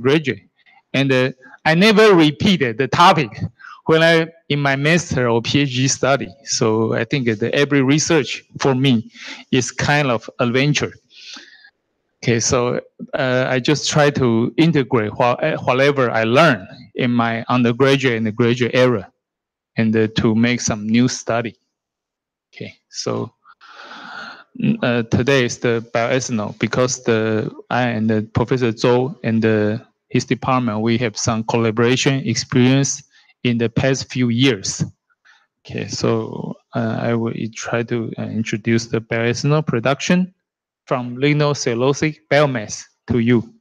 graduate, and I never repeated the topic when I in my master or PhD study. So I think that every research for me is kind of adventure. Okay, so I just try to integrate whatever I learn in my undergraduate and the graduate era, and to make some new study. Okay, so today is the bioethanol because I and the Professor Zhou and his department, we have some collaboration experience in the past few years. Okay, so I will try to introduce the bioethanol production from lignocellulosic biomass to you.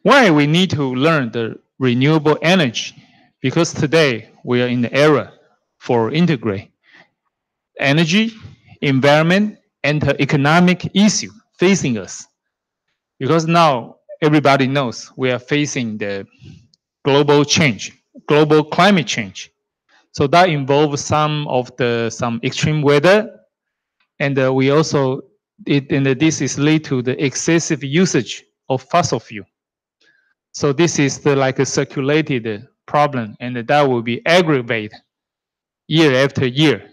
Why we need to learn the renewable energy? Because today we are in the era for integrate energy, environment, and the economic issue facing us. Because now everybody knows we are facing the global change, global climate change. So that involves some extreme weather, and we also this is lead to the excessive usage of fossil fuel. So this is like a circulated problem, and that will be aggravated year after year.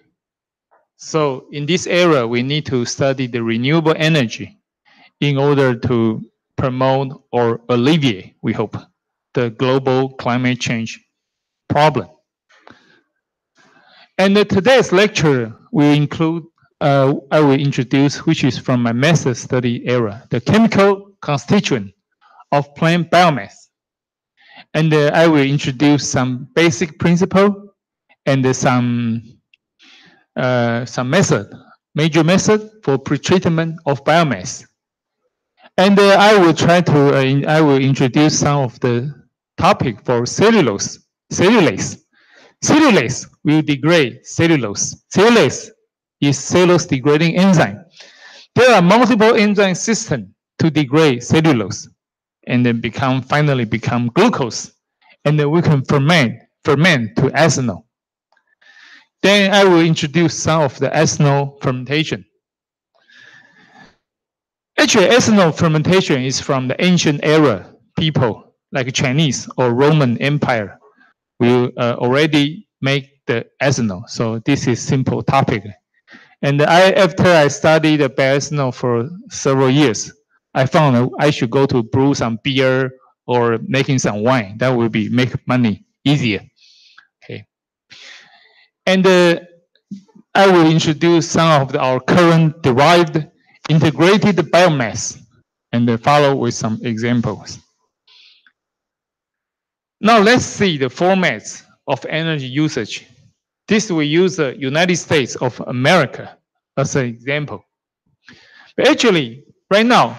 So in this era, we need to study the renewable energy in order to promote or alleviate, we hope, the global climate change problem. And today's lecture will include, I will introduce, which is from my master's study era, the chemical constituent of plant biomass. And I will introduce some basic principle and some major method for pretreatment of biomass. And I will introduce some of the topic for cellulose. Cellulase will degrade cellulose. Cellulase is cellulose degrading enzyme. There are multiple enzyme systems to degrade cellulose, and then finally become glucose, and then we can ferment to ethanol. Then I will introduce some of the ethanol fermentation. Actually, ethanol fermentation is from the ancient era. People like Chinese or Roman Empire will already make the ethanol. So this is simple topic. And after I studied the bioethanol for several years, I found I should go to brew some beer or making some wine. That will make money easier. Okay. And I will introduce some of our current derived integrated biomass and follow with some examples. Now let's see the formats of energy usage. This will use the United States of America as an example. But actually, right now,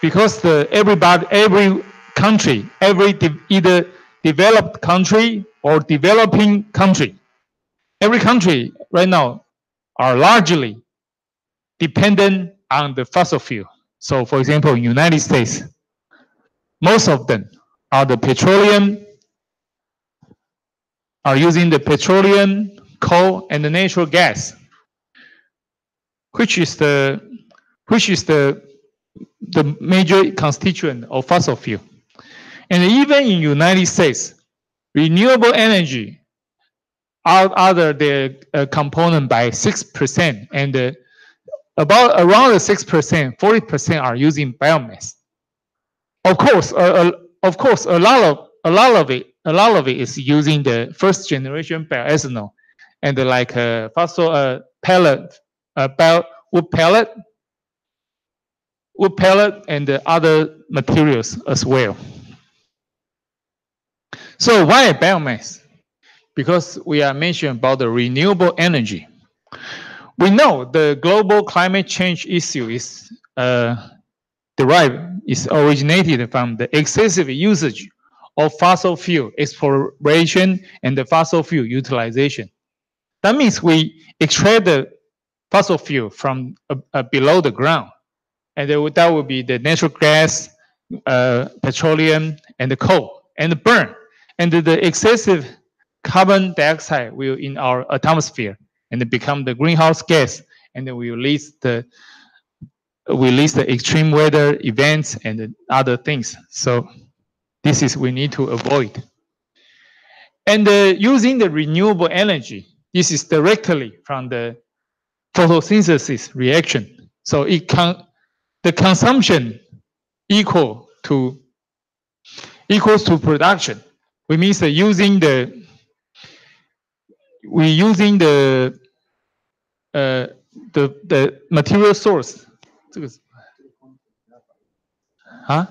because every country, either developed country or developing country, every country right now are largely dependent on the fossil fuel. So for example, in the United States, most of them are using the petroleum, coal, and the natural gas, which is the major constituent of fossil fuel. And even in the United States, renewable energy around the component by 6%, and around the 6%, 40% are using biomass. Of course, a lot of it is using the first generation bioethanol, and like fossil pellet, wood pellet, and the other materials as well. So why biomass? Because we are mentioning about the renewable energy. We know the global climate change issue is originated from the excessive usage of fossil fuel exploration and the fossil fuel utilization. That means we extract the fossil fuel from below the ground, and that would be the natural gas, petroleum, and the coal, and burn. And the excessive carbon dioxide will in our atmosphere and become the greenhouse gas, and then will release the we list the extreme weather events and other things. So this is we need to avoid. And using the renewable energy, this is directly from the photosynthesis reaction. So the consumption equals to production. We mean that using the the material source. 这个啊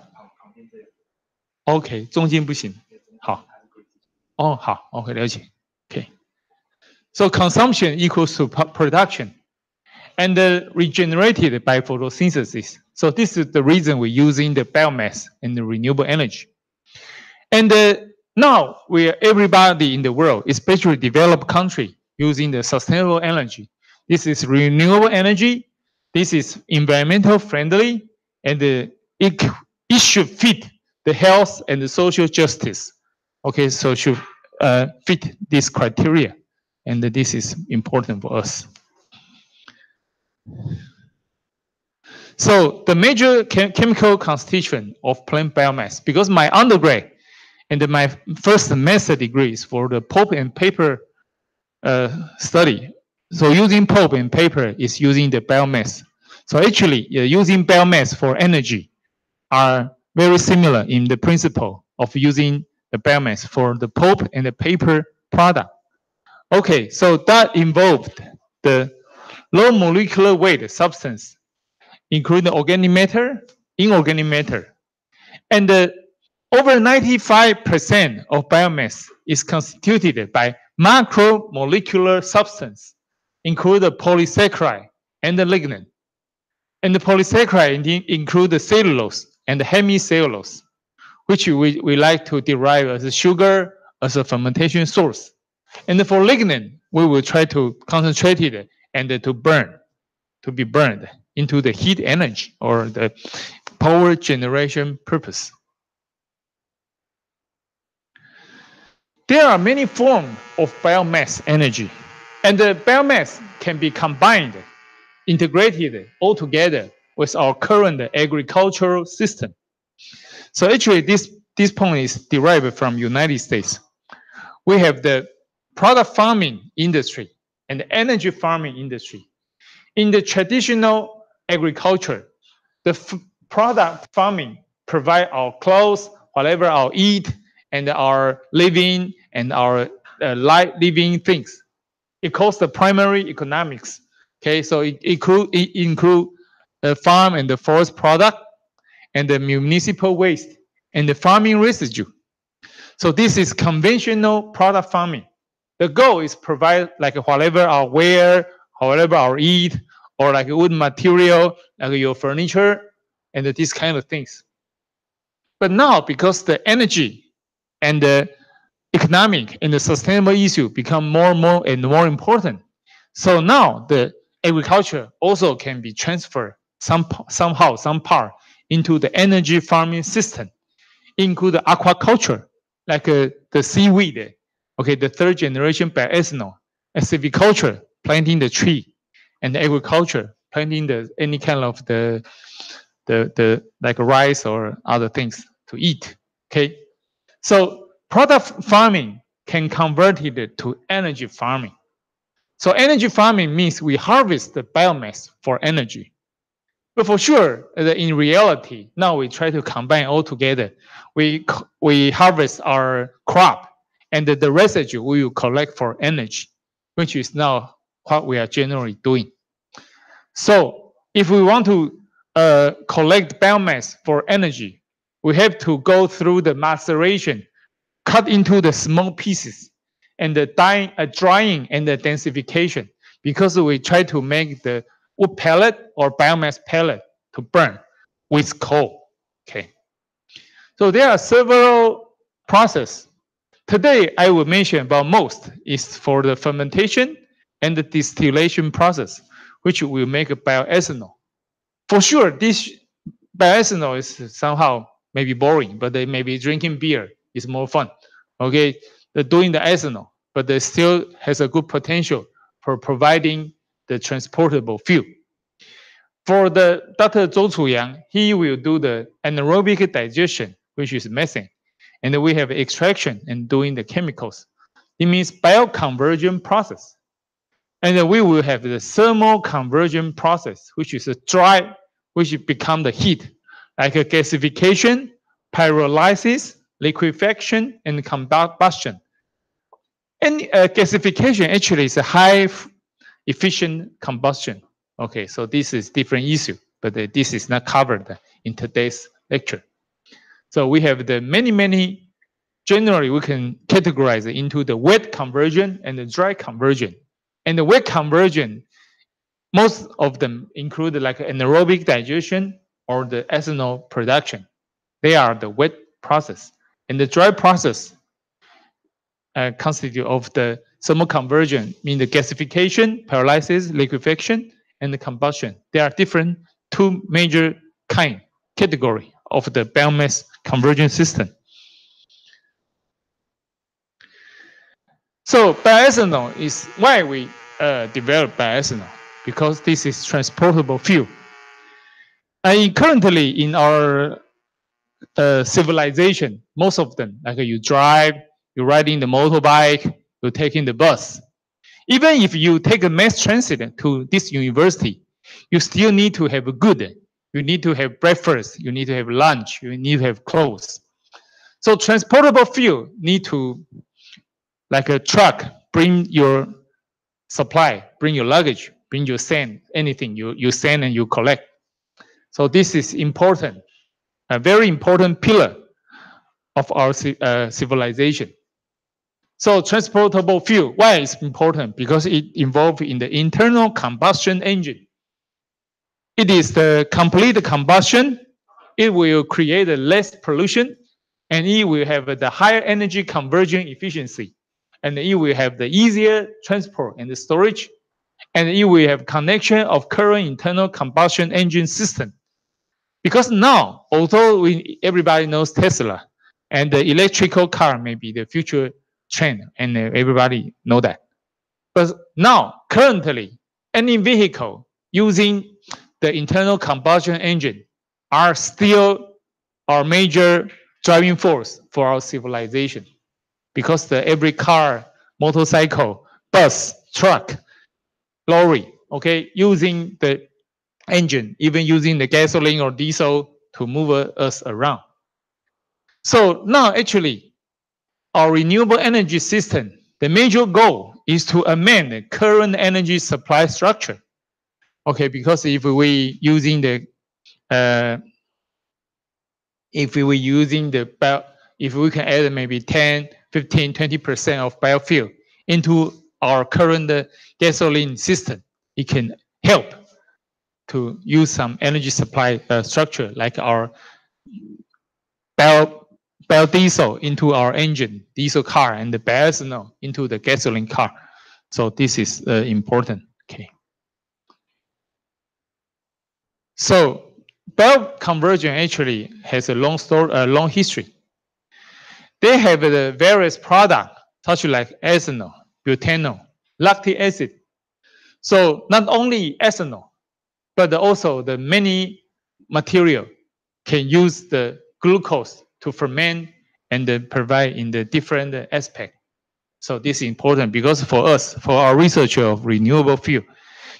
？OK， 中间不行。好。哦，好 ，OK， 了解。OK。So consumption equals to production, and regenerated by photosynthesis. So this is the reason we're using the biomass and the renewable energy. And now everybody in the world, especially developed country, using the sustainable energy. This is renewable energy. This is environmental friendly, and it should fit the health and the social justice. Okay, so should fit this criteria, and this is important for us. So the major chemical constituent of plant biomass, because my undergrad and my first master degree is for the pulp and paper study. So using pulp and paper is using the biomass. So actually, using biomass for energy are very similar in the principle of using the biomass for the pulp and the paper product. Okay, so that involved the low molecular weight substance, including organic matter, inorganic matter. And over 95% of biomass is constituted by macromolecular substance, including polysaccharide and the lignin. And the polysaccharide include the cellulose and the hemicellulose, which we like to derive as a sugar, as a fermentation source. And for lignin, we will try to concentrate it and to be burned into the heat energy or the power generation purpose. There are many forms of biomass energy, and the biomass can be combined, integrated all together with our current agricultural system. So actually, this point is derived from United States. We have the product farming industry and the energy farming industry. In the traditional agriculture, the product farming provide our clothes, whatever our eat, and our living and our living things. It calls the primary economics. Okay, so it include the farm and the forest product, and the municipal waste, and the farming residue. So this is conventional product farming. The goal is provide like whatever our wear, whatever our eat, or like wood material, like your furniture, and these kind of things. But now, because the energy and the economic and the sustainable issue become more and more important, so now the agriculture also can be transferred somehow, some part into the energy farming system, include the aquaculture, like the seaweed, okay, the third generation bioethanol, and silviculture, planting the tree, and the agriculture, planting any kind of the like rice or other things to eat. Okay, so product farming can convert it to energy farming. So energy farming means we harvest the biomass for energy. But for sure, in reality, now we try to combine all together. We harvest our crop, and the residue we will collect for energy, which is now what we are generally doing. So if we want to collect biomass for energy, we have to go through the maceration, cut into the small pieces, and the drying and the densification, because we try to make the wood pellet or biomass pellet to burn with coal. Okay. So there are several processes. Today, I will mention about most is for the fermentation and the distillation process, which will make a bioethanol. For sure, this bioethanol is somehow maybe boring, but they maybe drinking beer is more fun. Okay, they're doing the ethanol, but they still has a good potential for providing the transportable fuel. For the Dr. Zhou Chuyang, he will do the anaerobic digestion, which is methane. And we have extraction and doing the chemicals. It means bioconversion process. And we will have the thermal conversion process, which is a dry, which become the heat, like a gasification, pyrolysis, liquefaction, and combustion. And gasification actually is a high efficient combustion. Okay, so this is different issue, but this is not covered in today's lecture. So we have the many, generally we can categorize it into the wet conversion and the dry conversion. And the wet conversion, most of them include like anaerobic digestion or the ethanol production. They are the wet process. And the dry process constitute of the thermal conversion, mean the gasification, pyrolysis, liquefaction, and the combustion. There are different two major category of the biomass conversion system. So bioethanol is why we develop bioethanol, because this is transportable fuel. And currently in our civilization, most of them, like you drive, you're riding the motorbike, you're taking the bus. Even if you take a mass transit to this university, you still need to have a good. You need to have breakfast, you need to have lunch, you need to have clothes. So transportable fuel need to, like a truck, bring your supply, bring your luggage, bring your sand, anything you send and you collect. So this is important, a very important pillar of our civilization. So transportable fuel, why it's important? Because it involved in the internal combustion engine. It is the complete combustion. It will create less pollution, and it will have the higher energy conversion efficiency, and it will have the easier transport and the storage, and it will have connection of current internal combustion engine system. Because now, although everybody knows Tesla, and the electrical car may be the future trend, and everybody know that. But now, currently, any vehicle using the internal combustion engine are still our major driving force for our civilization. Because every car, motorcycle, bus, truck, lorry, okay, using the engine, even using the gasoline or diesel to move us around. So now actually, our renewable energy system, the major goal is to amend the current energy supply structure. Okay, because if we using the if we can add maybe 10, 15, 20% of biofuel into our current gasoline system, it can help to use some energy supply structure like our biodiesel into our engine, diesel car, and the bioethanol into the gasoline car. So this is important. Okay. So bioconversion actually has a long history. They have the various products, such like ethanol, butanol, lactic acid. So not only ethanol, but also the many material can use the glucose to ferment and provide in the different aspect. So this is important because for us, for our research of renewable fuel,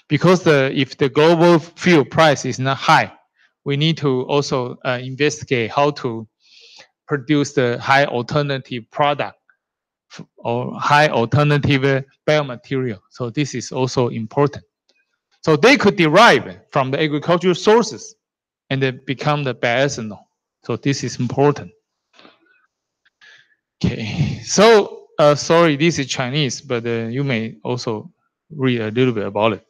because if the global fuel price is not high, we need to also investigate how to produce the high alternative product or high alternative biomaterial. So this is also important. So they could derive from the agricultural sources and then become the bioethanol. So this is important. Okay, so sorry, this is Chinese, but you may also read a little bit about it.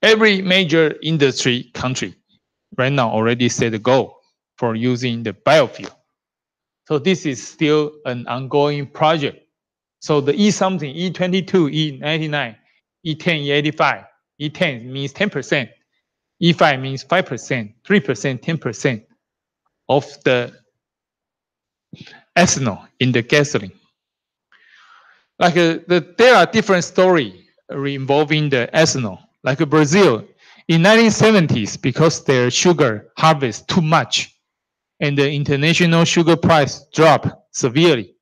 Every major industry country right now already set a goal for using the biofuel. So this is still an ongoing project. So the E something, E22, E99, E10, E85, E10 means 10%, E5 means 5%, 3%, 10% of the ethanol in the gasoline. Like there are different stories involving the ethanol. Like Brazil, In 1970s, because their sugar harvest too much, and the international sugar price dropped severely.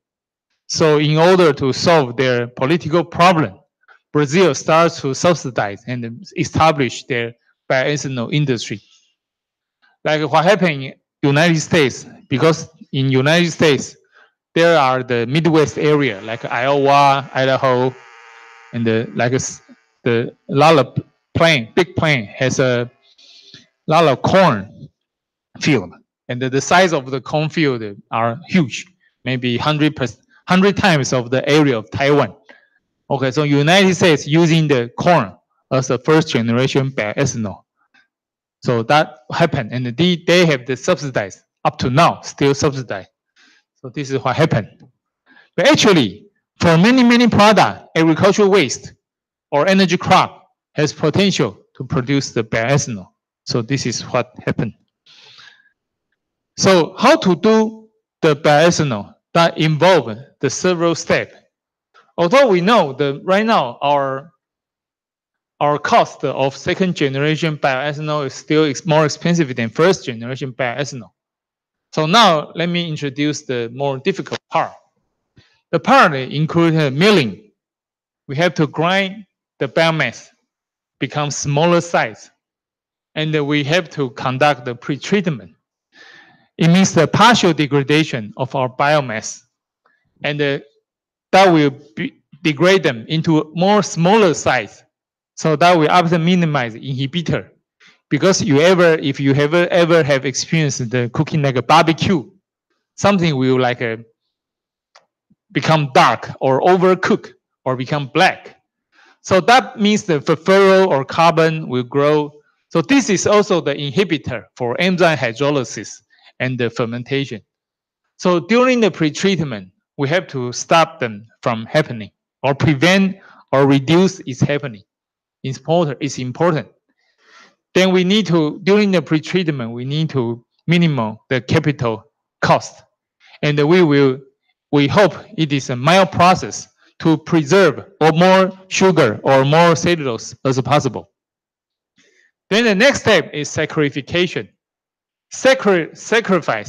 So in order to solve their political problem, Brazil starts to subsidize and establish their bioethanol industry. Like what happened in United States, because in United States, there are the Midwest area, like Iowa, Idaho, and the lot of big plain has a lot of corn field, and the size of the corn field are huge, maybe 100 times of the area of Taiwan. Okay, so United States using the corn as a first generation bioethanol. So that happened, and they have the subsidized up to now, still subsidized. So this is what happened. But actually, for many products, agricultural waste or energy crop has potential to produce the bioethanol. So this is what happened. So how to do the bioethanol that involve the several steps. Although we know that right now our cost of second generation bioethanol is still more expensive than first generation bioethanol. So now let me introduce the more difficult part. The part includes milling. We have to grind the biomass, become smaller size, and we have to conduct the pretreatment. It means the partial degradation of our biomass, and that will degrade them into more smaller size. So that will often minimize inhibitor. Because if you ever have experienced the cooking like a barbecue, something will like become dark or overcook or become black. So that means the furfural or carbon will grow. So this is also the inhibitor for enzyme hydrolysis and the fermentation. So during the pretreatment, we have to stop them from happening or prevent or reduce its happening. It's important. Then we need to, during the pretreatment, we need to minimize the capital cost. And we hope it is a mild process to preserve or more sugar or more cellulose as possible. Then the next step is saccharification. Saccharify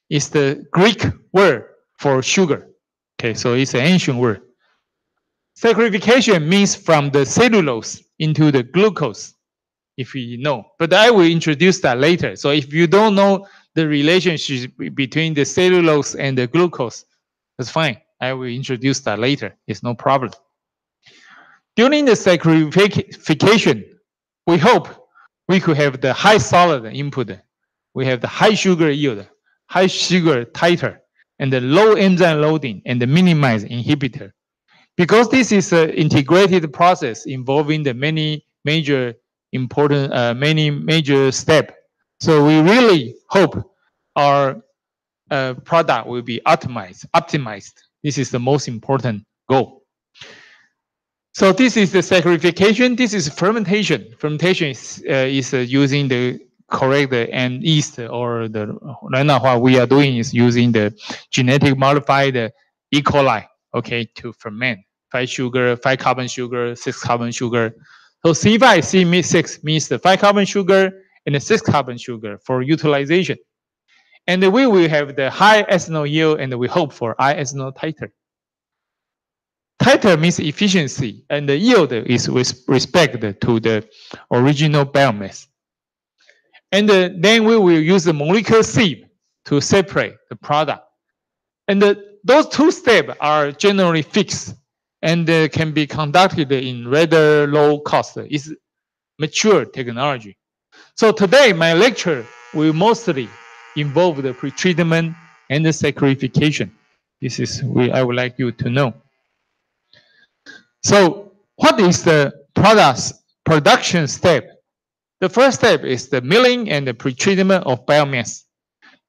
is the Greek word for sugar. Okay, so it's an ancient word. Saccharification means from the cellulose into the glucose, if you know. But I will introduce that later. So if you don't know the relationship between the cellulose and the glucose, that's fine. I will introduce that later. It's no problem. During the saccharification, we hope we could have the high solid input. We have the high sugar yield, high sugar titer, and the low enzyme loading, and the minimized inhibitor. Because this is an integrated process involving the many major steps. So we really hope our product will be optimized. This is the most important goal. So this is the saccharification. This is fermentation. Fermentation is using the correct and yeast, or right now what we are doing is using the genetic modified E. coli, okay, to ferment 5 carbon sugar, 6 carbon sugar. So C5C6 means the 5 carbon sugar and the 6 carbon sugar for utilization. And we will have the high ethanol yield, and we hope for high ethanol titer. Titer means efficiency, and the yield is with respect to the original biomass. And then we will use the molecular sieve to separate the product. And those two steps are generally fixed and can be conducted in rather low cost. It's mature technology. So today, my lecture will mostly involve the pretreatment and the saccharification. This is what I would like you to know. So what is the production step? The first step is the milling and the pretreatment of biomass,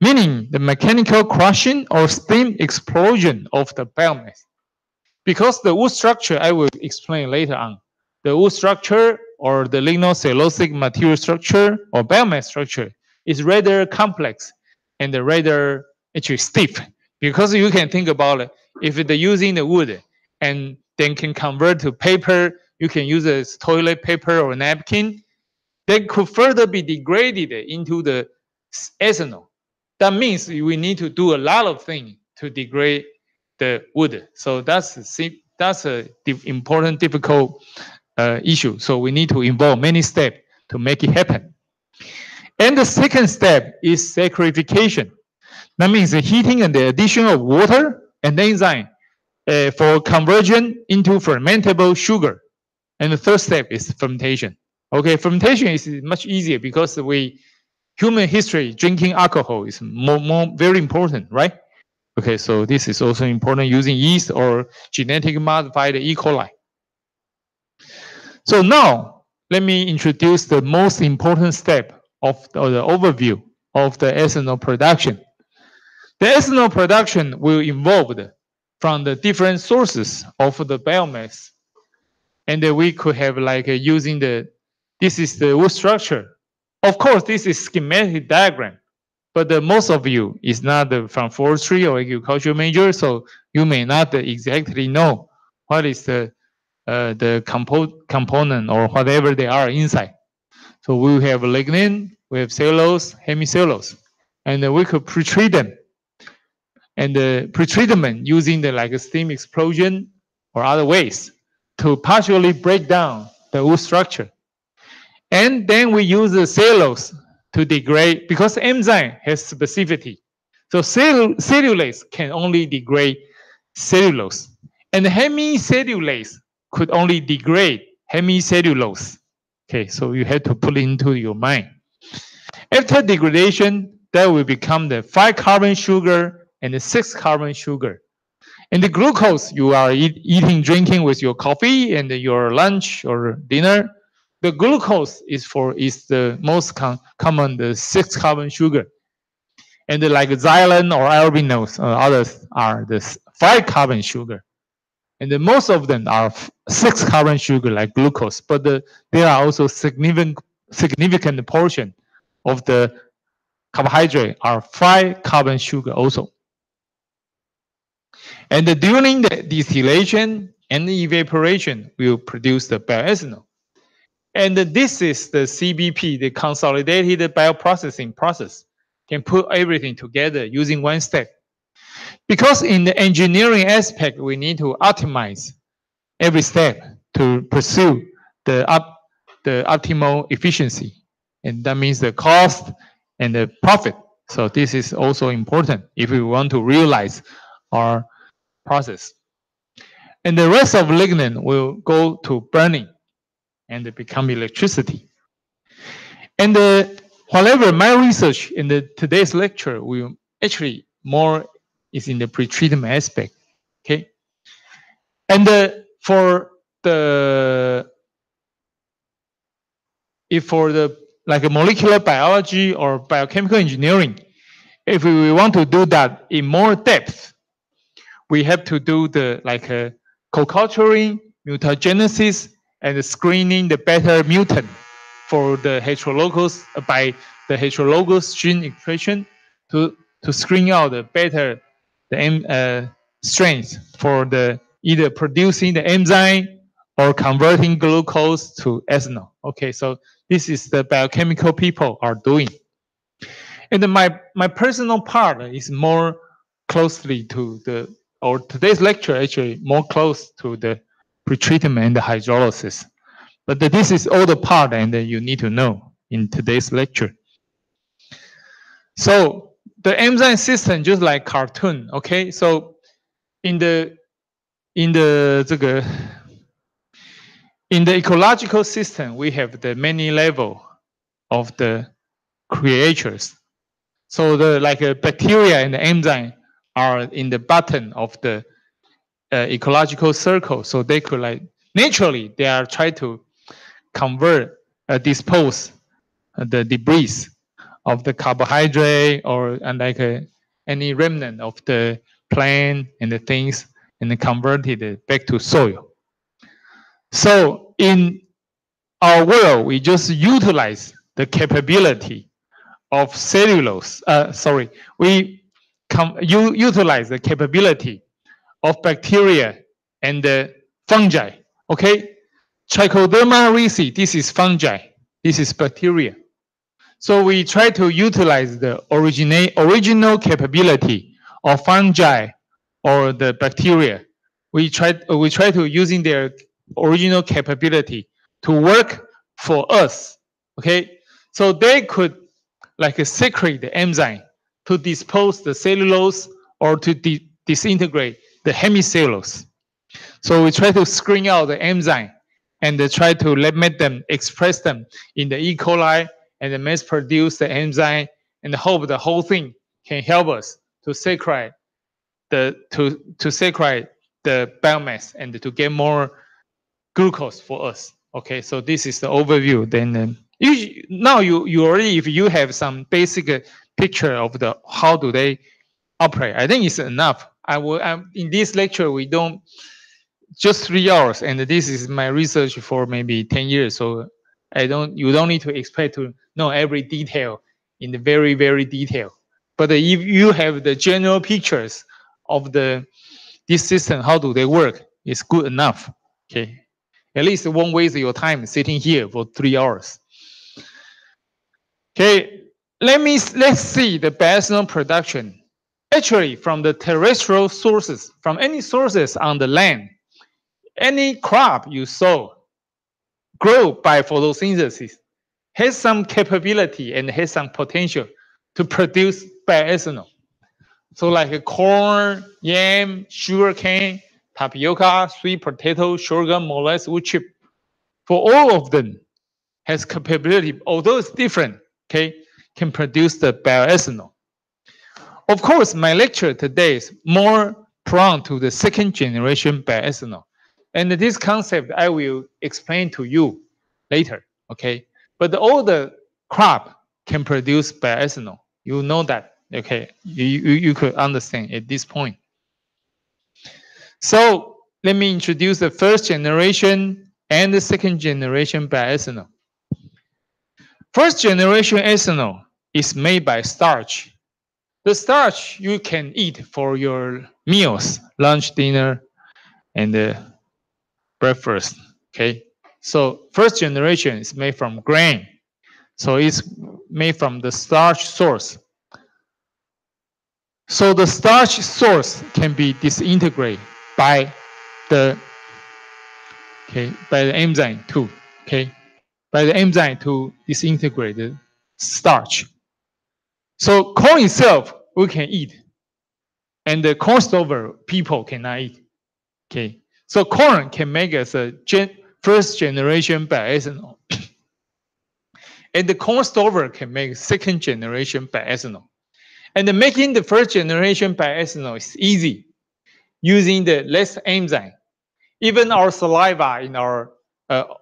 meaning the mechanical crushing or steam explosion of the biomass. Because the wood structure, I will explain later on, the wood structure or the lignocellulosic material structure or biomass structure is rather complex and rather actually stiff. Because you can think about it, if they're using the wood and then can convert to paper, you can use a toilet paper or napkin. that could further be degraded into the ethanol. That means we need to do a lot of things to degrade the wood. So that's a important, difficult issue. So we need to involve many steps to make it happen. And the second step is saccharification. That means the heating and the addition of water and enzyme for conversion into fermentable sugar. And the third step is fermentation. Okay, fermentation is much easier because human history drinking alcohol is very important, right? Okay, so this is also important using yeast or genetically modified E. coli. So now let me introduce the most important step of the overview of the ethanol production. The ethanol production will involve from the different sources of the biomass. And we could have like using this is the wood structure. Of course, this is schematic diagram, but most of you is not from forestry or agriculture major, so you may not exactly know what is the component or whatever they are inside. So we have lignin, we have cellulose, hemicellulose, and we could pre-treat them. And the pre-treatment using like steam explosion or other ways to partially break down the wood structure. And then we use the cellulose to degrade, because enzyme has specificity. So cellulase can only degrade cellulose. And hemicellulase could only degrade hemicellulose. Okay, so you have to put it into your mind. After degradation, that will become the 5-carbon sugar and the 6-carbon sugar. And the glucose you are eating, drinking with your coffee and your lunch or dinner, the glucose is the most common, the 6-carbon sugar. And like xylene or albinose or others are the 5-carbon sugar. And most of them are 6-carbon sugar like glucose, but there are also significant portion of the carbohydrate are 5-carbon sugar also. And during the distillation and the evaporation will produce the bioethanol. And this is the CBP, the consolidated bioprocessing process. Can put everything together using one step. Because in the engineering aspect, we need to optimize every step to pursue the optimal efficiency. And that means the cost and the profit. So this is also important if we want to realize our process. And the rest of lignin will go to burning and become electricity. And however, my research in today's lecture will actually more is in the pretreatment aspect. Okay. And for the like molecular biology or biochemical engineering, if we want to do that in more depth, we have to do the like co-culturing, mutagenesis, and screening the better mutant for the heterologous by the heterologous gene expression to screen out the better strains for the either producing the enzyme or converting glucose to ethanol. Okay, so this is the biochemical people are doing. And my personal part is more closely to today's lecture actually more close to the pretreatment and the hydrolysis. But this is all the part and you need to know in today's lecture. So the enzyme system just like cartoon, okay? So in the ecological system, we have the many level of the creatures. So the like bacteria and the enzyme are in the bottom of the ecological circle. So they could like naturally they are trying to convert, dispose the debris of the carbohydrate or any remnant of the plant and the things and convert it back to soil. So in our world, we just utilize the capability of cellulose. We utilize the capability of bacteria and the fungi. Okay, Trichoderma ricci, this is fungi. This is bacteria. So we try to utilize the original capability of fungi or the bacteria. We try to using their original capability to work for us. Okay, so they could like secrete the enzyme to dispose the cellulose or to disintegrate the hemicellulose. So we try to screen out the enzyme and try to make them express them in the E. coli and then mass produce the enzyme and hope the whole thing can help us to secrete to secrete the biomass and to get more glucose for us. Okay, so this is the overview. Then now you already, if you have some basic picture of the how do they operate, I think it's enough. In this lecture we don't just 3 hours, and this is my research for maybe 10 years. So you don't need to expect to know every detail in the very detail. But if you have the general pictures of this system, how do they work, it's good enough. Okay, at least it won't waste your time sitting here for 3 hours. Okay, let's see the bioethanol production. Actually, from the terrestrial sources, from any sources on the land, any crop you sow grow by photosynthesis has some capability and has some potential to produce bioethanol. So like corn, yam, sugarcane, tapioca, sweet potato, sorghum, molasses, wood chip, for all of them has capability, although it's different, okay, can produce the bioethanol. Of course, my lecture today is more prone to the second generation bioethanol. And this concept I will explain to you later, okay? But all the crop can produce bioethanol. You know that, okay? You could understand at this point. So let me introduce the first generation and the second generation bioethanol. First generation ethanol is made by starch. The starch you can eat for your meals, lunch, dinner, and breakfast. Okay, so first generation is made from grain, so it's made from the starch source. So the starch source can be disintegrated by the enzyme too. Okay, by the enzyme to disintegrate the starch. So corn itself we can eat, and the corn stover people cannot eat. Okay, so corn can make us a first generation bioethanol. And the corn stover can make second generation bioethanol. And making the first generation bioethanol is easy using the less enzyme. Even our saliva in our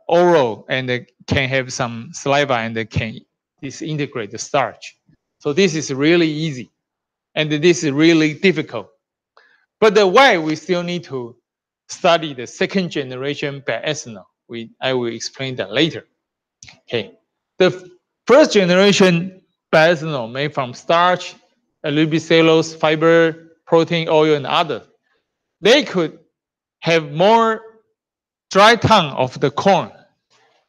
oral and can have some saliva and can disintegrate the starch. So this is really easy, and this is really difficult. But why we still need to study the second generation bioethanol? I will explain that later. Okay, the first generation bioethanol made from starch, a little bit cellulose, fiber, protein, oil, and other. They could have more dry ton of the corn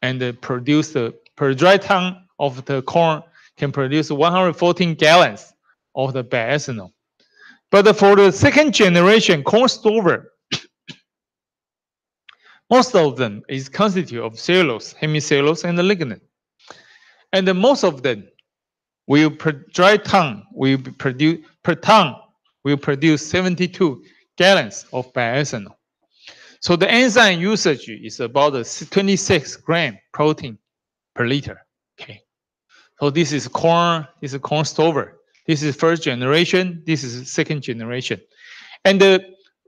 and produce per dry ton of the corn can produce 114 gallons of the bioethanol. But for the second generation corn stover, most of them is constituted of cellulose, hemicellulose, and lignin. And most of them will per dry ton will produce per ton will produce 72 gallons of bioethanol. So the enzyme usage is about 26 gram protein per liter. Okay. So this is corn stover. This is first generation. This is second generation. And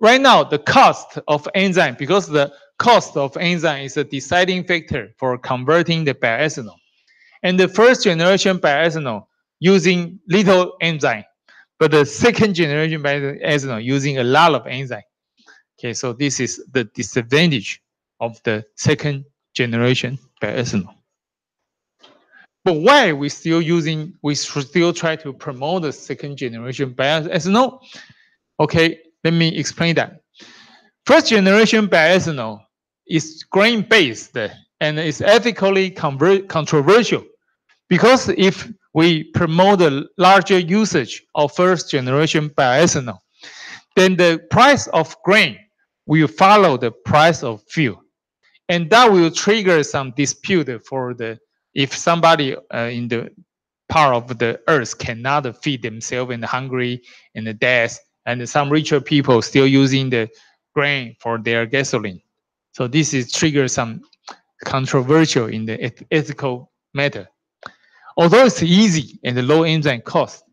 right now the cost of enzyme, because the cost of enzyme is a deciding factor for converting the bioethanol. And the first generation bioethanol using little enzyme, but the second generation bioethanol using a lot of enzyme. Okay, so this is the disadvantage of the second generation bioethanol. But why we still try to promote the second generation bioethanol? Okay, let me explain that. First generation bioethanol is grain based and it's ethically controversial because if we promote the larger usage of first generation bioethanol, then the price of grain will follow the price of fuel. And that will trigger some dispute for the if somebody in the part of the earth cannot feed themselves and hungry and the death, and some richer people still using the grain for their gasoline. So this is trigger some controversial in the ethical matter. Although it's easy and the low enzyme cost,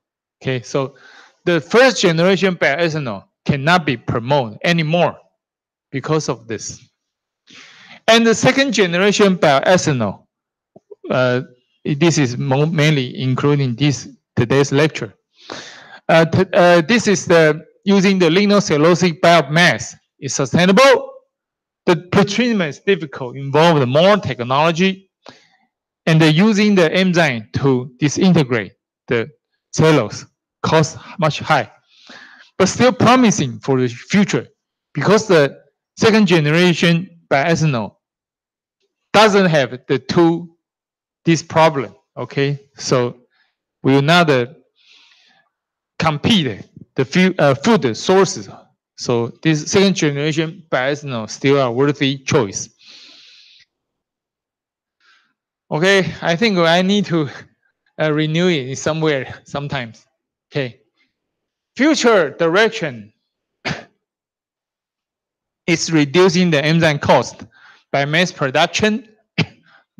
okay, so the first generation bioethanol cannot be promoted anymore because of this. And the second generation bioethanol, this is mainly including this today's lecture. This is the using the lignocellulosic biomass is sustainable. The pretreatment is difficult, involve more technology, and using the enzyme to disintegrate the cellulose costs much high, but still promising for the future because the second generation bioethanol doesn't have this problem. Okay, so we will not compete the food sources. So this second generation bioethanol still a worthy choice. Okay, I think I need to renew it somewhere sometimes. Okay, future direction is reducing the enzyme cost by mass production,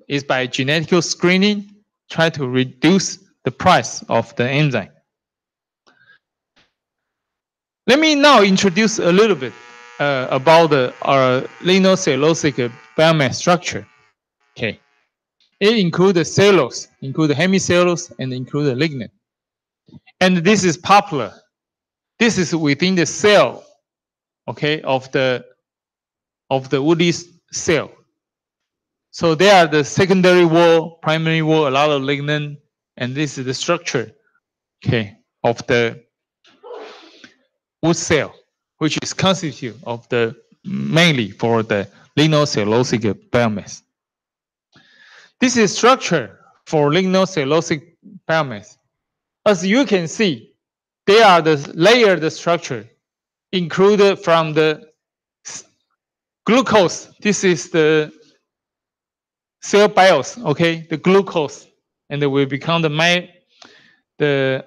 is by genetic screening, try to reduce the price of the enzyme. Let me now introduce a little bit about our lignocellulosic biomass structure. Okay, it includes the cellulose, include the hemicellulose, and include the lignin. And this is popular. This is within the cell, okay, of the woody cell. So they are the secondary wall, primary wall, a lot of lignin, and this is the structure, okay, of the wood cell, which is constitute of the mainly for the lignocellulosic biomass. This is structure for lignocellulosic biomass. As you can see, they are the layered structure included from the glucose. This is the cell bios, okay, the glucose, and it will become the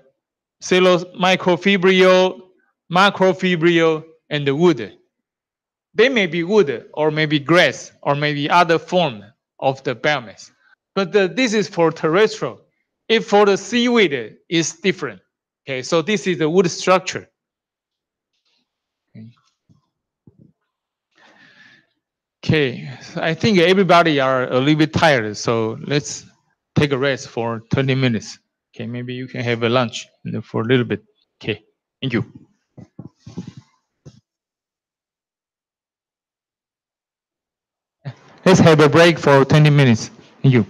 cellulose microfibril, macrofibril, and the wood. They may be wood or maybe grass or maybe other form of the biomass. But this is for terrestrial. If for the seaweed, it's different. Okay, so this is the wood structure. Okay, I think everybody are a little bit tired, so let's take a rest for 20 minutes. Okay, maybe you can have a lunch for a little bit. Okay, thank you. Let's have a break for 20 minutes. Thank you.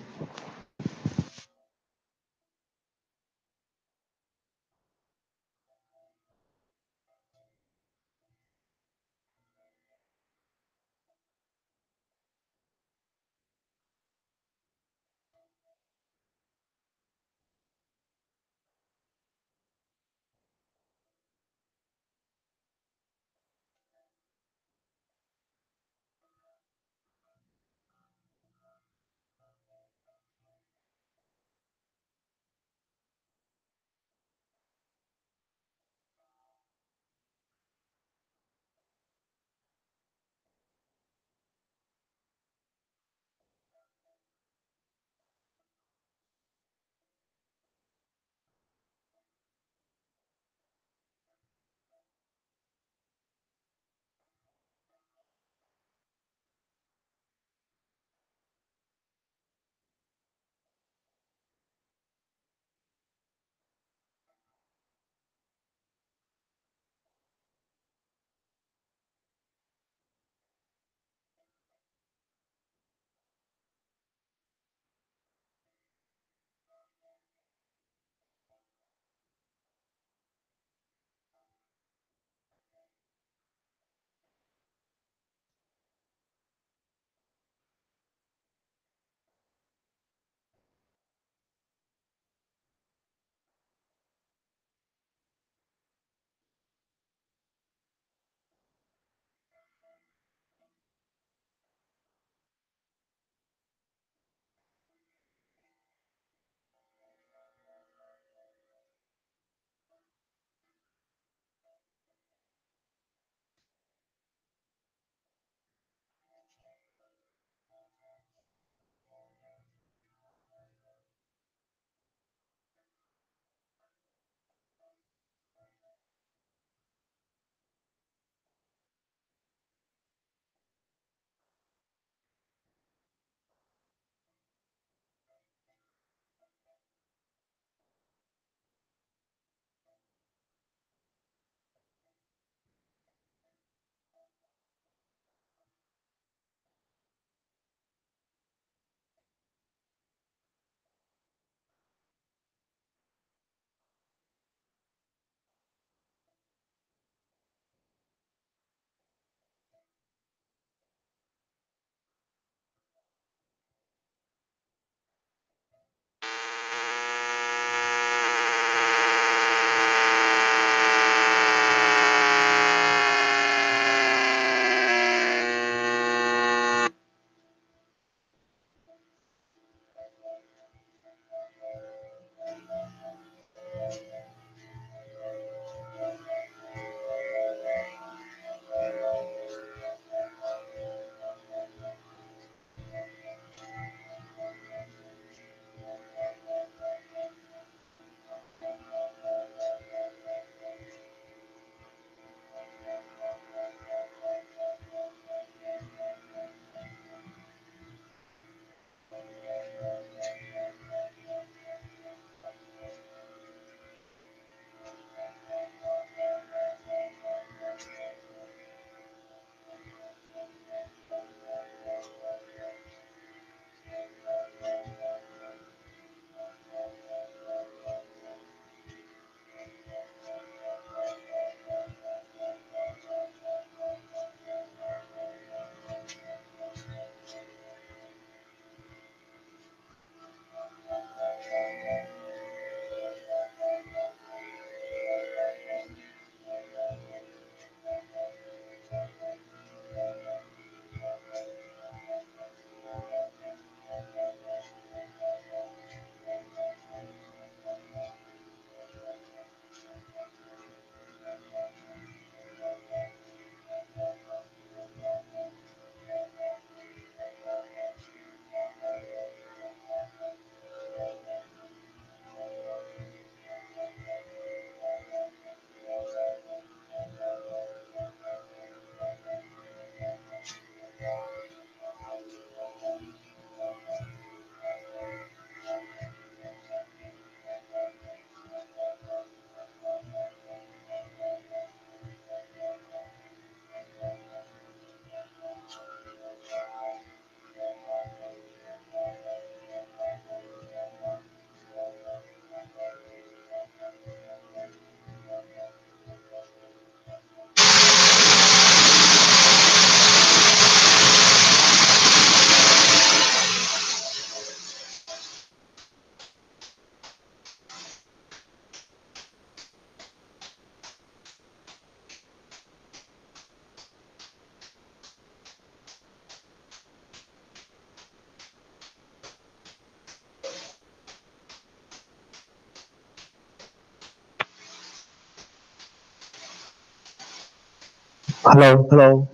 Hello，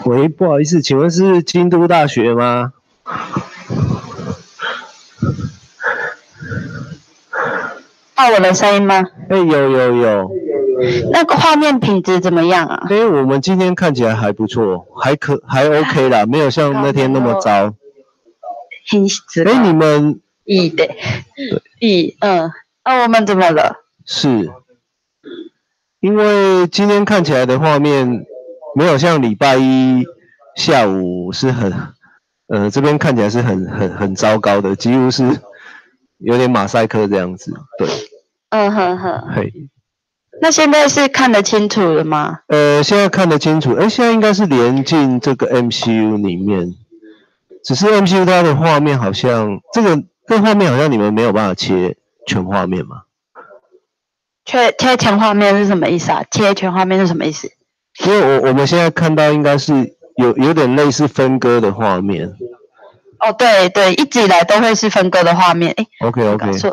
喂，不好意思，请问是京都大学吗？我的声音吗？有。那个画面品质怎么样啊？我们今天看起来还不错，还 OK 啦，没有像那天那么糟。品质你们我们怎么了？是因为今天看起来的画面没有像礼拜一下午是这边看起来是很糟糕的，几乎是有点马赛克这样子。对。嘿。那现在是看得清楚了吗？现在看得清楚。现在应该是连进这个 MCU 里面，只是 MCU 它的画面好像这个画面好像你们没有办法切全画面嘛？切全画面是什么意思啊？切全画面是什么意思？因为我们现在看到应该是有点类似分割的画面。对，一直以来都会是分割的画面。OK。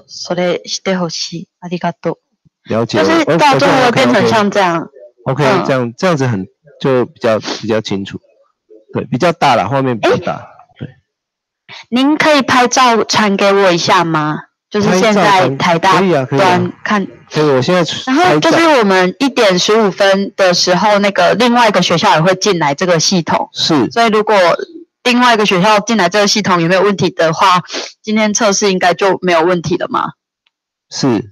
それしてほしい。ありがとう。了解了。就是到最后会变成像这样。OK，这样子就比较清楚。对，比较大啦，画面比较大。对。您可以拍照传给我一下吗？就是现在台大端看。可以，我现在。然后就是我们1点15分的时候，那个另外一个学校也会进来这个系统。是。所以如果另外一个学校进来这个系统有没有问题的话，今天测试应该就没有问题了吗？是。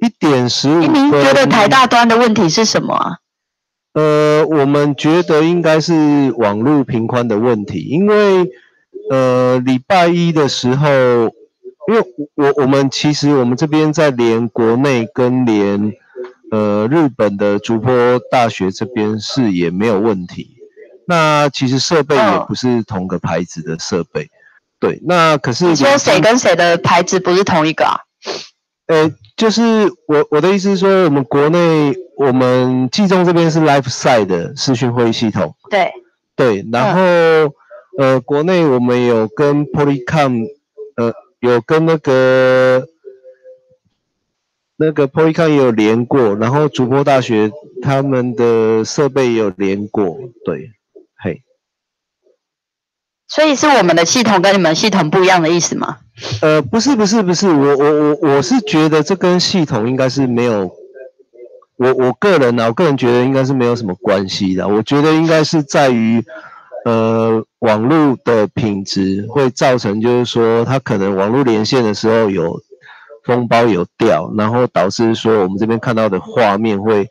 1点15分。您觉得台大端的问题是什么啊？我们觉得应该是网络频宽的问题，因为礼拜一的时候，因为我们其实我们这边在连国内跟连日本的竹坡大学这边是也没有问题，那其实设备也不是同个牌子的设备。对，那可是你说谁跟谁的牌子不是同一个啊？就是我的意思是说，我们国内我们技中这边是 Live Side 的視讯会议系统。对，然后国内我们有跟 Polycom 有跟那个 Polycom 也有连过，然后竹坡大学他们的设备也有连过。对。嘿。所以是我们的系统跟你们系统不一样的意思吗？不是，我是觉得这跟系统应该是没有，我个人觉得应该是没有什么关系的。我觉得应该是在于网络的品质会造成，就是说它可能网络连线的时候有封包有掉，然后导致说我们这边看到的画面会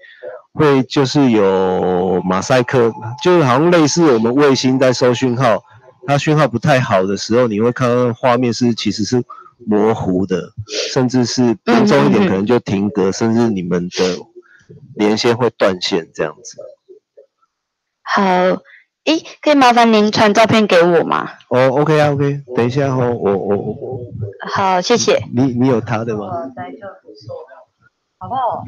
就是有马赛克，就是好像类似我们卫星在收讯号。它讯号不太好的时候，你会看到画面其实是模糊的，甚至是严重一点可能就停格，甚至你们的连线会断线这样子。好，可以麻烦您传照片给我吗？OK 啊 ，OK， 等一下我。好，谢謝。你有他的吗？好不好？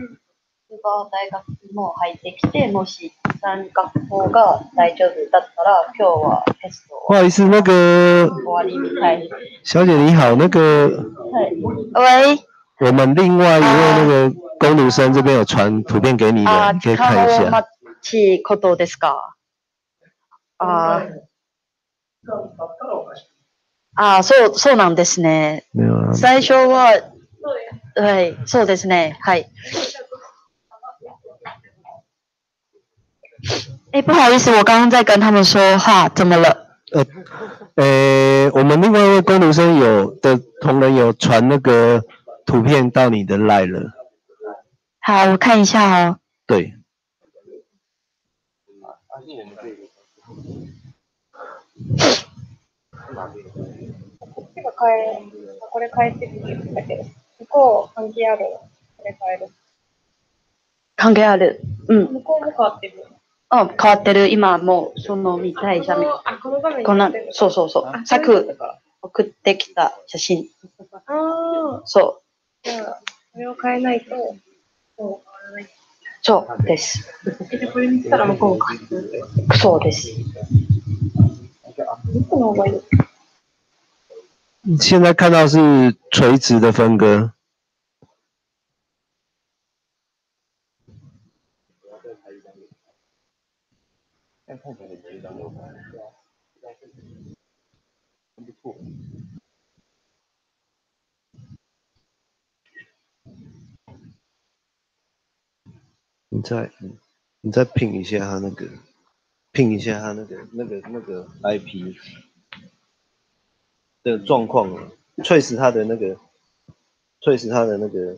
大学も入ってきて、もし学校が大丈夫だったら、今日はテスト。不好意思，那个小姐你好，那个。喂。我们另外一位那个工读生这边有传图片給你的，你可以看一下。ちことですか？そうなんですね。最初は、はい、そうですね。はい。不好意思，我刚刚在跟他们说话，怎么了？我们另外一位工读生同仁有传那个图片到你的 LINE 了。好，我看一下哦。对。これ変えてくるんだけど、向こう関係ある。これ変える。関係ある。向こうも変わってる。変わってる。今もうその見たい写メ。こんな、そう。さっき送ってきた写真。そう。じゃあ、これを変えないと、もう変わらない。そうです。これにしたら向こうも変わる。そうです。どこの方がいい？现在看到是垂直的分割。但看起来很简单，对啊，很不错。你再拼一下它那个，拼一下它那个 IP 的状况啊，trace 它的那个，trace 它的那个。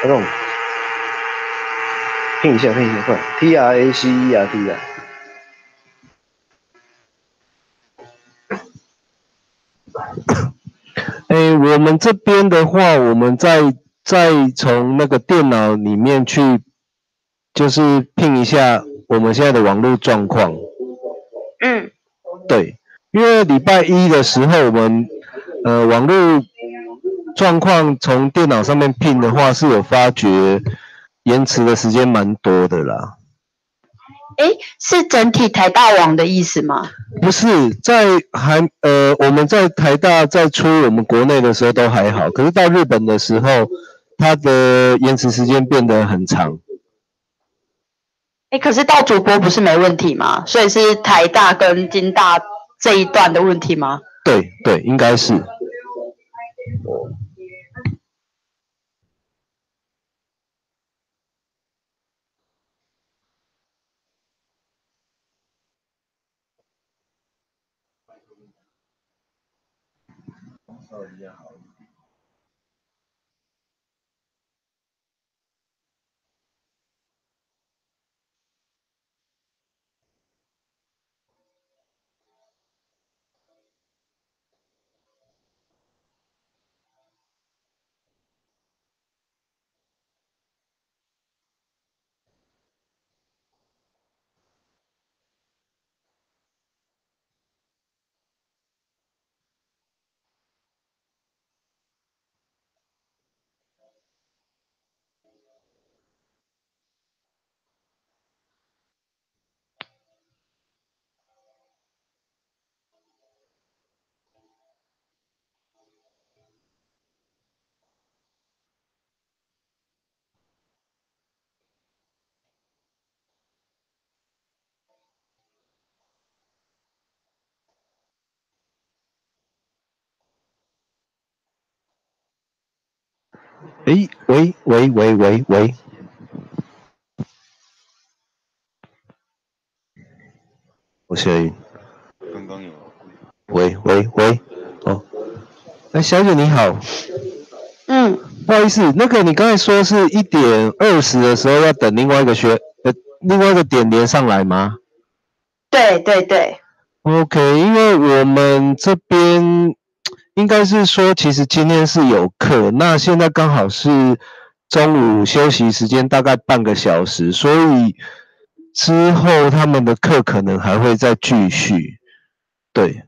那种拼一下，快 ，TRACERT 啊。我们这边的话，我们再从那个电脑里面去，就是拼一下我们现在的网络状况。嗯，对，因为礼拜一的时候，我们网络状况从电脑上面拼的话，是有发觉延迟的时间蛮多的啦。是整体台大网的意思吗？不是，我们在台大在出我们国内的时候都还好，可是到日本的时候，它的延迟时间变得很长。可是到主播不是没问题吗？所以是台大跟金大这一段的问题吗？对，应该是。喂，我声音。刚刚有。喂，哦，小姐你好。不好意思，那个你刚才说是1:20的时候要等另外一个点连上来吗？对。OK， 因为我们这边应该是说，其实今天是有课，那现在刚好是中午休息时间，大概半个小时，所以之后他们的课可能还会再继续。对。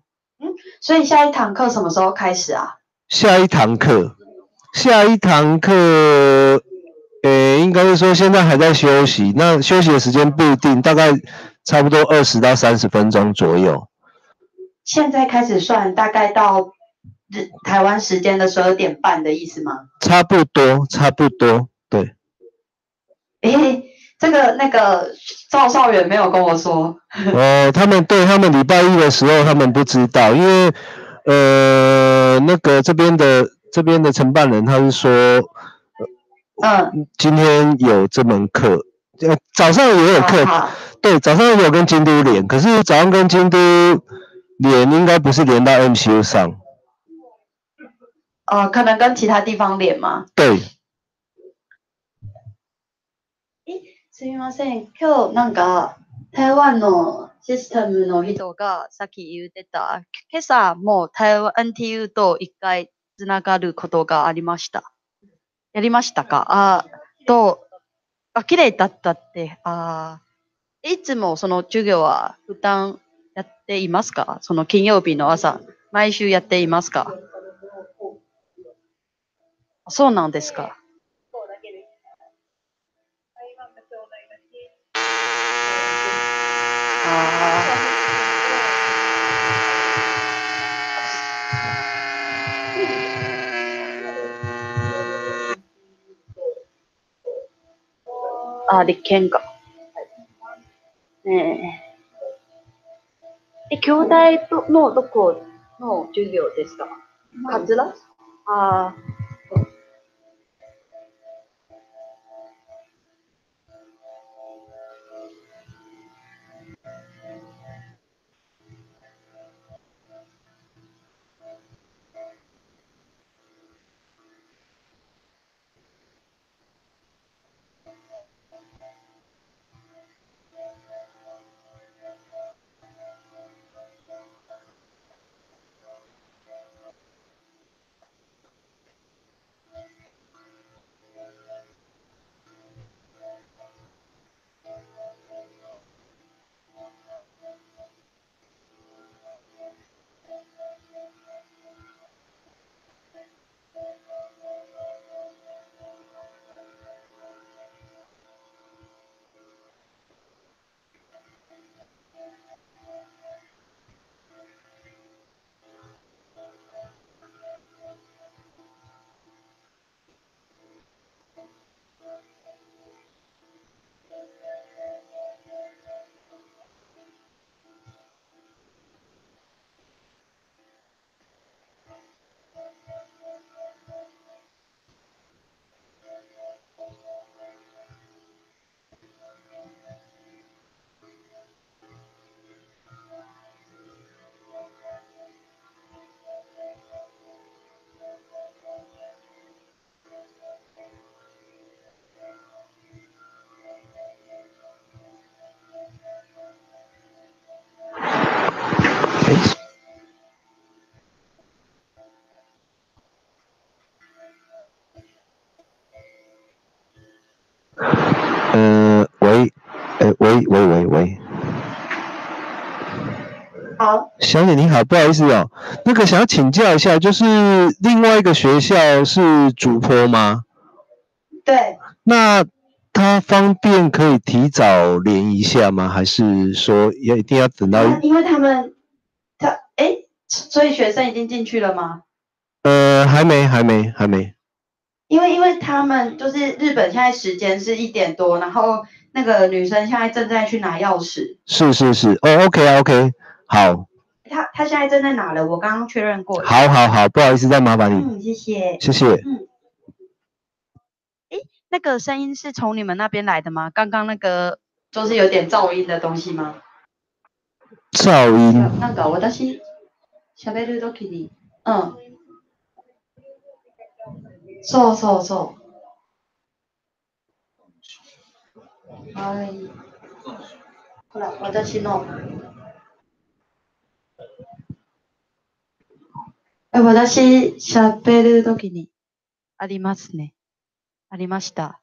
所以下一堂课什么时候开始啊？下一堂课，应该是说现在还在休息，那休息的时间不一定，大概差不多20到30分钟左右。现在开始算，大概到台湾时间的12点半的意思吗？差不多，对。这个那个赵少远没有跟我说。他们礼拜一的时候他们不知道，因为那个这边的承办人他是说，今天有这门课，早上也有课，对，早上有跟京都连，可是早上跟京都连应该不是连到 MCU 上。可能跟其他地方連吗？对。すみません。今日なんか台湾のシステムの人がさっき言ってた、今朝もう台湾 NTU と一回つながることがありました。やりましたか？綺麗だったって。いつもその授業は負担やっていますか？その金曜日の朝。毎週やっていますか？そうなんですか。立憲か。兄弟のどこの授業ですか？カツラ？喂。好，小姐你好，不好意思哦，那个想要请教一下，就是另外一个学校是主坡吗？对。那他方便可以提早连一下吗？还是说一定要等到？因为所以学生已经进去了吗？还没。因为他们就是日本现在时间是1点多，然后那个女生现在正在去拿钥匙。是，OK，好。他现在正在拿了，我刚刚确认过了。好，不好意思，再麻烦你。谢谢。谢谢。那个声音是从你们那边来的吗？刚刚那个就是有点噪音的东西吗？噪音。なんか私喋る時に、そう。はい。ほら、私の。私喋る時にありますね。ありました。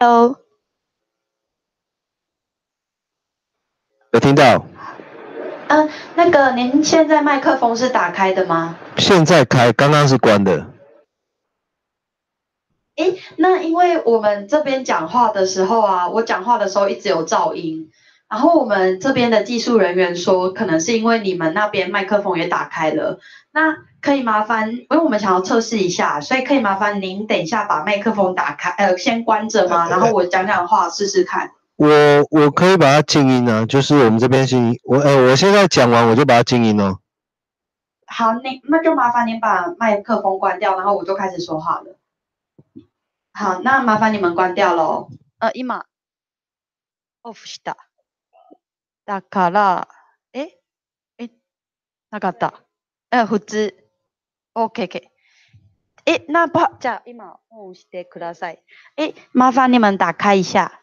Hello，有听到？那个您现在麦克风是打开的吗？现在开，刚刚是关的。那因为我们这边讲话的时候啊，我讲话的时候一直有噪音，然后我们这边的技术人员说，可能是因为你们那边麦克风也打开了。那可以麻烦，因为我们想要测试一下，所以可以麻烦您等一下把麦克风打开，先关着吗？然后我讲讲话试试看。我可以把它静音啊，就是我们这边静音。我现在讲完我就把它静音哦。好，那就麻烦您把麦克风关掉，然后我就开始说话了。好，那麻烦你们关掉喽。今オフした。だから、なかった。普通。OK。那不好，じゃあ今オンしてください。麻烦你们打开一下。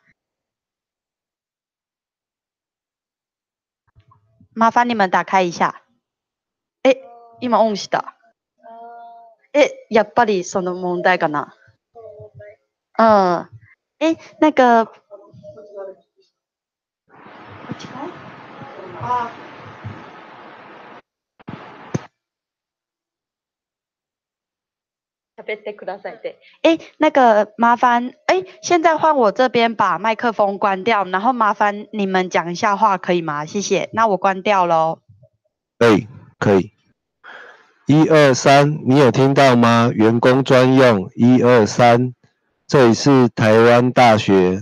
麻烦你们打开一下。今オンした。やっぱりその問題かな。那个。こっちか？啊。喋ってくださいって。那个麻烦，现在换我这边把麦克风关掉，然后麻烦你们讲一下话，可以吗？谢谢。那我关掉喽。可以。1、2、3，你有听到吗？员工专用。1、2、3，这里是台湾大学。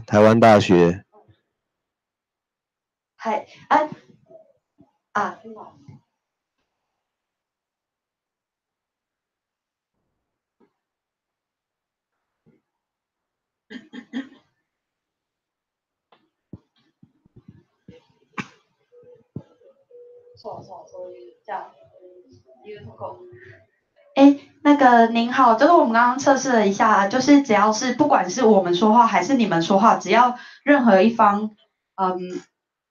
はい。そういうじゃあいうとこ。那个您好，就是我们刚刚测试了一下，就是只要是不管是我们说话还是你们说话，只要任何一方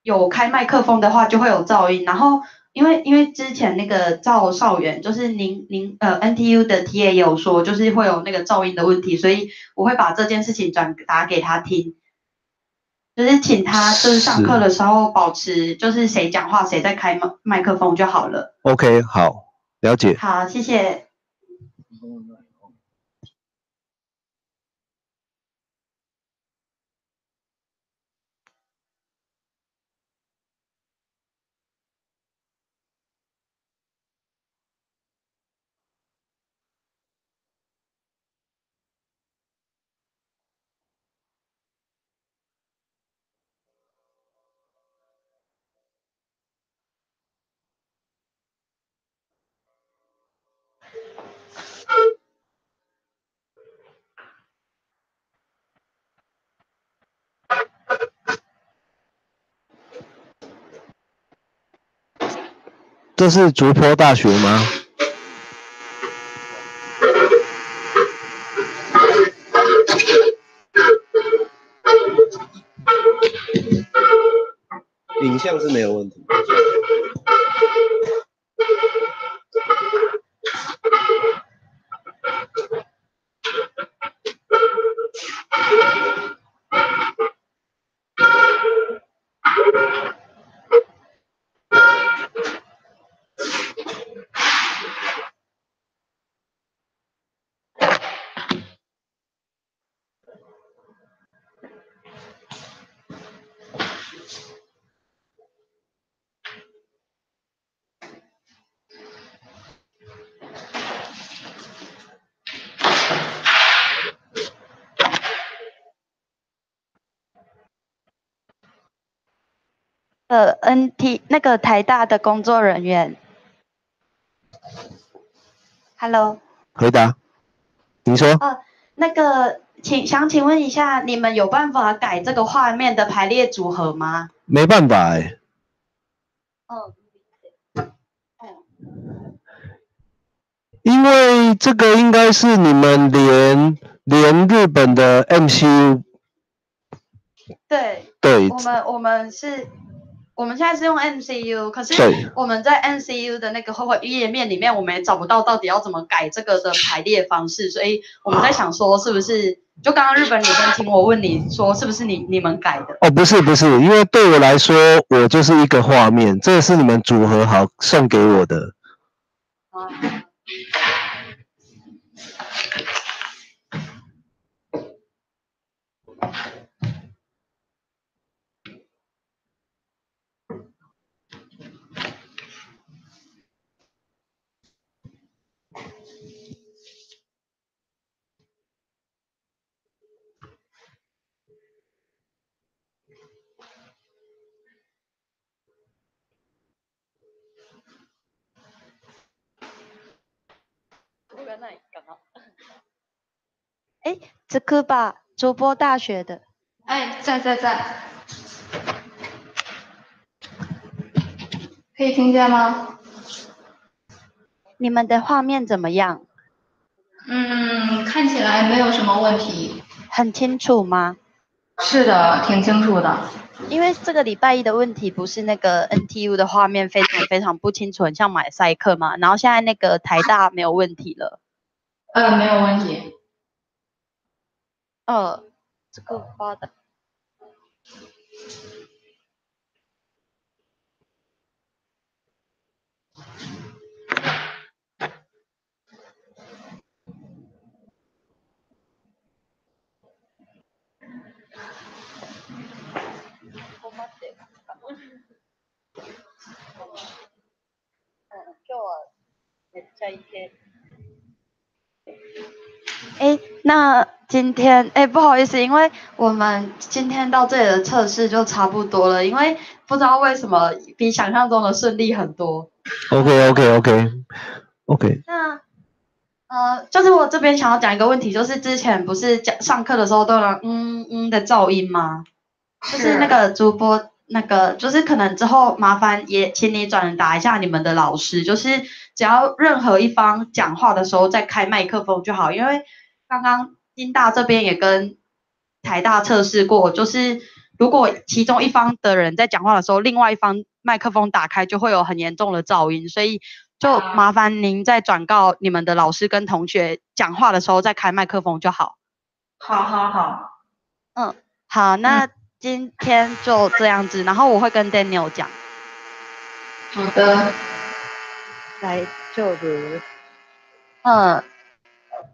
有开麦克风的话，就会有噪音。然后因为之前那个赵少远，就是您NTU 的 TA 也有说，就是会有那个噪音的问题，所以我会把这件事情转达给他听。就是请他就是上课的时候保持就是谁讲话谁在开麦克风就好了。OK， 好，了解。好，谢谢。这是竹坡大学吗？影像是没有问题。NT 那个台大的工作人员 ，Hello。回答，您说。那个想请问一下，你们有办法改这个画面的排列组合吗？没办法因为这个应该是你们连日本的 MCU。对，我们是我们现在是用 MCU， 可是对我们在 MCU 的那个页面里面，我们也找不到到底要怎么改这个的排列方式，所以我们在想说，是不是就刚刚日本你先听我问你说，是不是你们改的？哦，不是，因为对我来说，我就是一个画面，这是你们组合好送给我的。哎，筑波筑波大学的。哎，在，可以听见吗？你们的画面怎么样？看起来没有什么问题。很清楚吗？是的，挺清楚的。因为这个礼拜一的问题不是那个 NTU 的画面非常非常不清楚，很像马赛克嘛。然后现在那个台大没有问题了。没有问题。这个发的。那今天不好意思，因为我们今天到这里的测试就差不多了，因为不知道为什么比想象中的顺利很多。OK。那就是我这边想要讲一个问题，就是之前不是上课的时候都有的噪音吗？就是那个主播那个，就是可能之后麻烦也请你转达一下你们的老师，就是只要任何一方讲话的时候再开麦克风就好，因为刚刚金大这边也跟台大测试过，就是如果其中一方的人在讲话的时候，另外一方麦克风打开，就会有很严重的噪音，所以就麻烦您再转告你们的老师跟同学讲话的时候再开麦克风就好。好。好，那今天就这样子，然后我会跟 Daniel 讲。好的。大丈夫。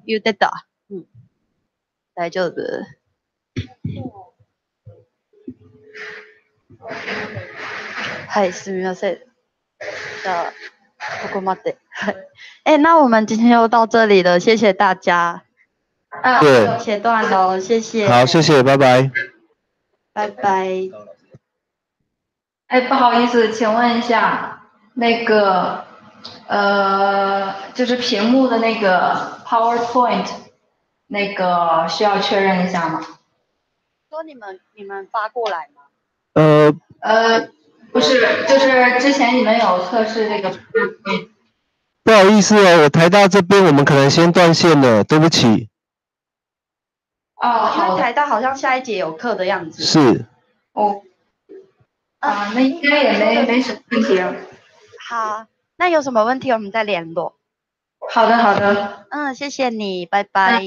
言ってた。大丈夫。はい、すみません。じゃあ、ここまで。那我们今天就到这里了，谢谢大家。对，切断喽，谢谢。好，谢谢，拜拜。拜拜。不好意思，请问一下，那个就是屏幕的那个 PowerPoint，那个需要确认一下吗？说你们发过来吗？不是，就是之前你们有测试这个 PowerPoint。不好意思哦，我台大这边我们可能先断线了，对不起。因为台大好像下一节有课的样子。是。那应该也没什么问题。好，那有什么问题我们再联络。好的。谢谢你，拜拜。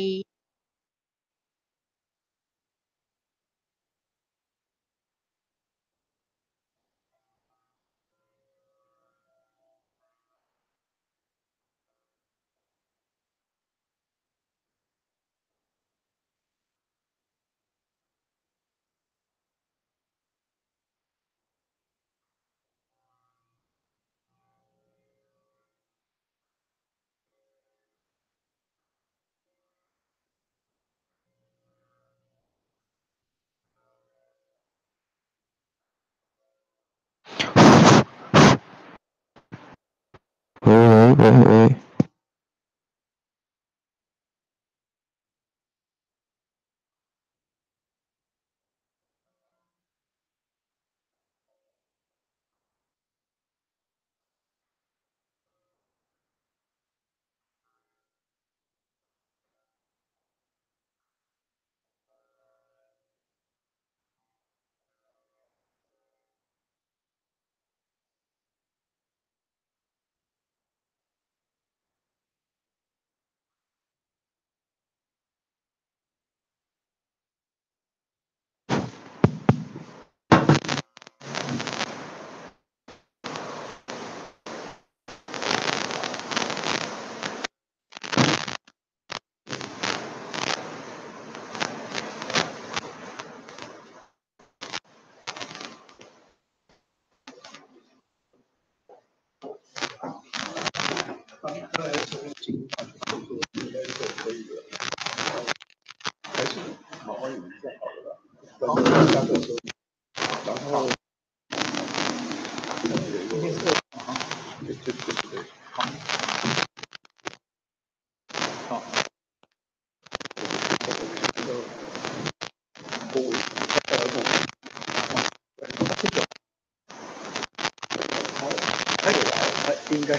应该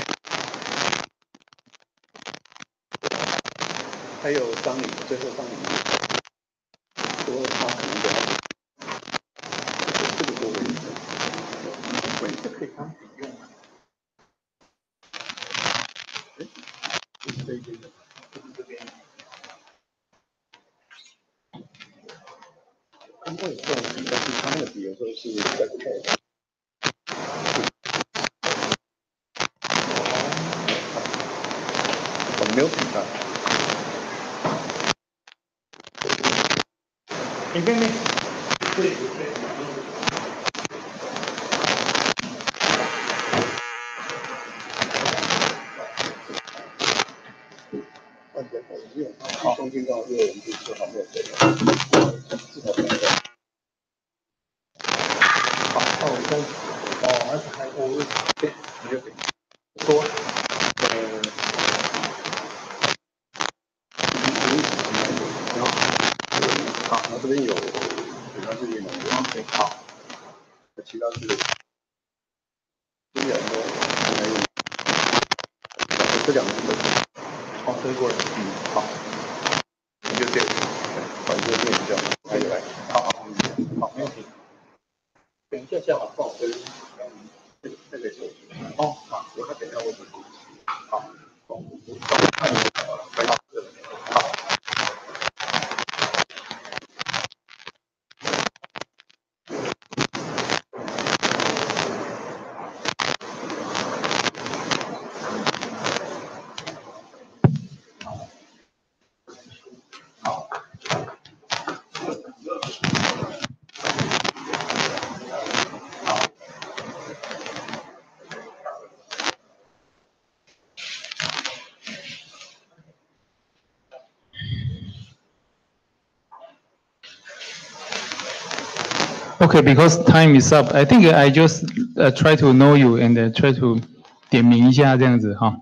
还有张理，最后张理说他可能比较这个多维次，这可以当笔用吗？不是这一边的，就是这边。刚刚有这种笔，但是他那个笔有时候是在不开的。没有品牌。你看没？对。好，中间到6人就好没有这个，至少3个。好，那我先，而且还有对，你就多，好，那这边有，主要是电脑，OK， 好，其他是这两个，还有这两个是，哦，这过来，好，你就这个，把这个念一下，还有来，好，没问题。等一下下好，放我跟那个手机，哦，好，我看等一下我手机，好，我看你好了，好。Okay, because time is up, I think I just try to know you and try to 点名一下这样子哈。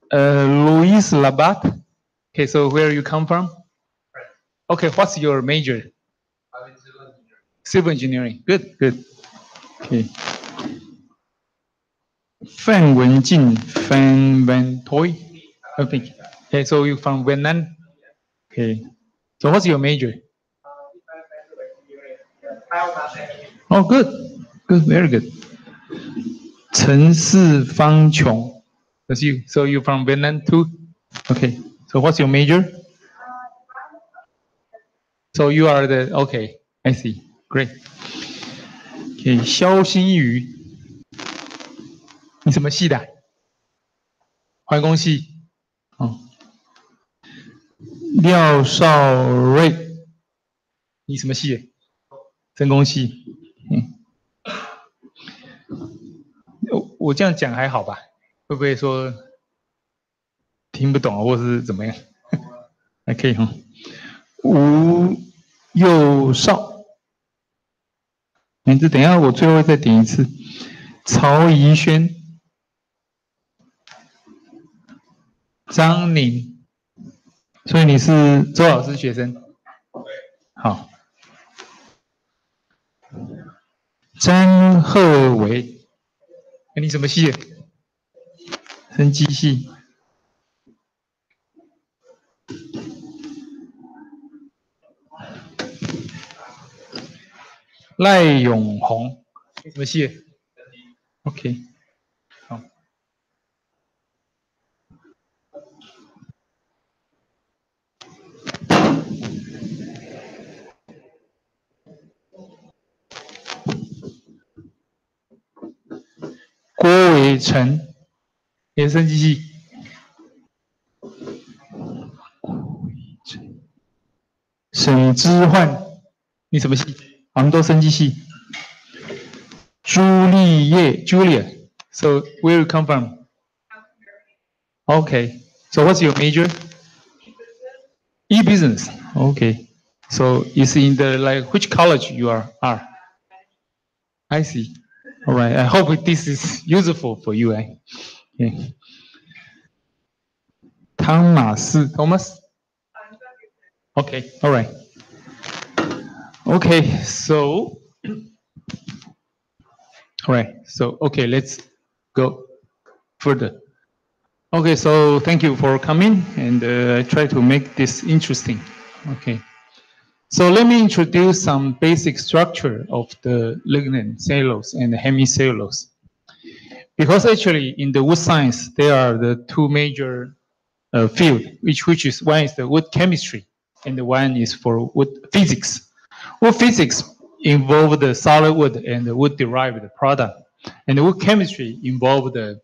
Luis Labat. Okay, so where you come from? Okay, what's your major? Civil engineering. Good, good. Okay. Phan Wenjin, Phan Van Toy. Okay. Okay, so you from Vietnam? Okay. So what's your major? Oh, good. Good, very good. 陈世方琼. That's you. So you from Vietnam too? Okay. So what's your major? So you are the, okay. I see. Great. Okay. 肖新宇. 你什么系的？环工系。哦。廖少瑞。你什么系？真工系。我这样讲还好吧？会不会说听不懂或是怎么样？还可以哈。吴佑少，这等一下我最后再点一次。曹怡轩、张宁，所以你是周老师学生。好。詹鹤维，你什么系的？生机系。赖永红，你什么系的 ？OK， 好。郭伟成，也是生机系。沈之焕，你什么系？我们都生机系。朱丽叶 ，Julia，So where you come from？ Okay. So what's your major? E-business. Okay. So it's in the like which college you are? I see. All right. I hope this is useful for you. Okay. Thomas. Okay. All right. Okay. So. All right. So okay. Let's go further. Okay. So thank you for coming, and I try to make this interesting. Okay. So let me introduce some basic structure of the lignin, cellulose, and the hemicellulose. Because actually in the wood science, there are the two major field, which is one is the wood chemistry, and the one is for wood physics. Wood physics involve the solid wood and the wood derived product, and the wood chemistry involve the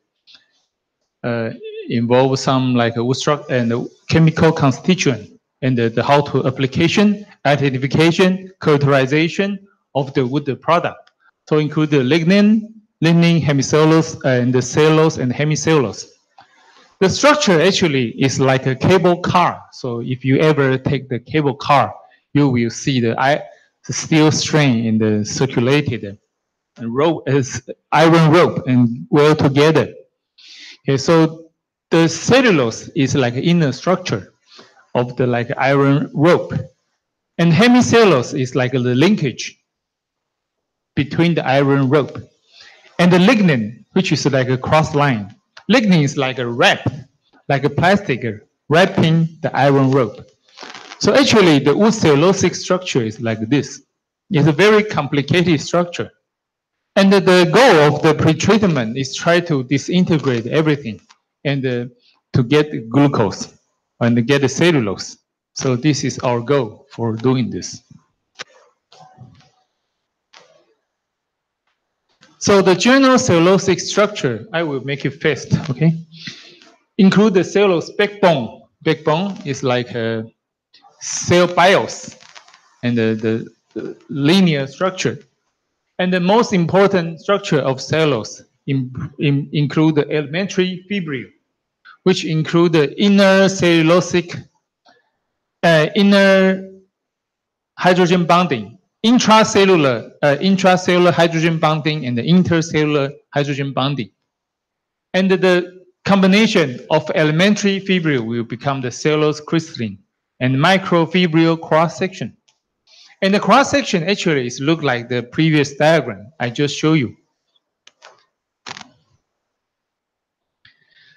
some like a wood structure and the chemical constituent and the how to application, identification, characterization of the wood product. So include the lignin, hemicellulose, and the cellulose and hemicellulose. The structure actually is like a cable car. So if you ever take the cable car, you will see the steel string in the circulated rope is iron rope and well together. Okay, so the cellulose is like inner structure of the like iron rope, and hemicellulose is like the linkage between the iron rope, and the lignin, which is like a cross line. Lignin is like a wrap, like a plastic wrapping the iron rope. So actually, the wood cellulosic structure is like this. It's a very complicated structure. And the goal of the pretreatment is try to disintegrate everything and to get the glucose and get the cellulose. So this is our goal for doing this. So the general cellulosic structure, I will make it fast, okay? Include the cellulose backbone. Backbone is like a cell BIOS and the linear structure. And the most important structure of cellulose include the elementary fibril, which include the inner cellulosic, inner hydrogen bonding, intracellular hydrogen bonding, and the intercellular hydrogen bonding. And the combination of elementary fibril will become the cellulose crystalline and microfibril cross-section. And the cross-section actually is look like the previous diagram I just showed you.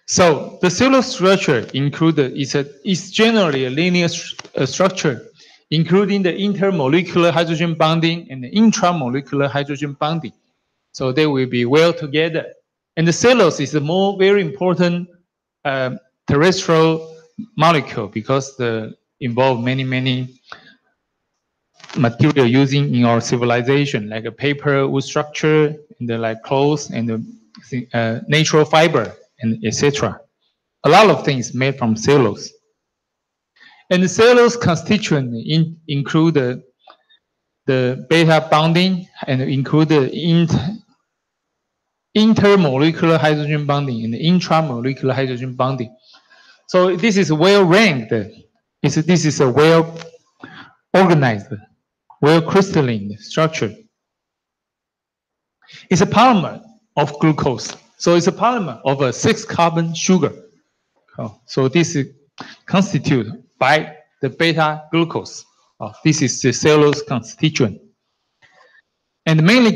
So the cellulose structure is generally a linear structure, including the intermolecular hydrogen bonding and the intramolecular hydrogen bonding. So they will be well together. And the cellulose is a very important terrestrial molecule because they involve many material using in our civilization, like a paper, wood structure, and the like clothes, and the natural fiber, and etc. A lot of things made from cellulose. And the cellulose constituent include the beta bonding and include the intermolecular hydrogen bonding and the intramolecular hydrogen bonding. So this is well ranked. This is a well organized, well crystalline structure. It's a polymer of glucose. So it's a polymer of a 6-carbon sugar. So this is constituted by the beta glucose. This is the cellulose constituent. And mainly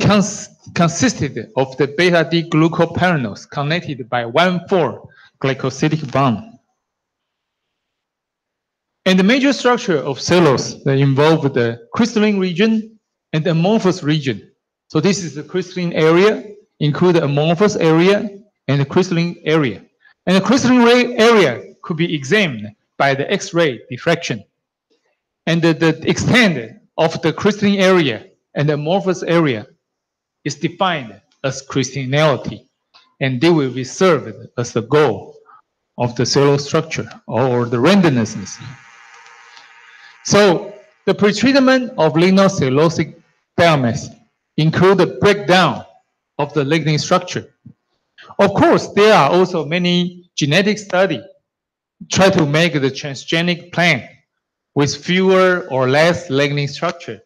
consisted of the beta D glucopyranose connected by 1,4 glycosidic bond. And the major structure of cellulose involve the crystalline region and the amorphous region. So this is the crystalline area, include the amorphous area and the crystalline area. And the crystalline area could be examined by the X-ray diffraction. And the extent of the crystalline area and the amorphous area is defined as crystallinity, and they will be served as the goal of the cellulose structure or the randomness. So the pretreatment of lignocellulosic biomass include the breakdown of the lignin structure. Of course, there are also many genetic study try to make the transgenic plant with fewer or less lignin structure.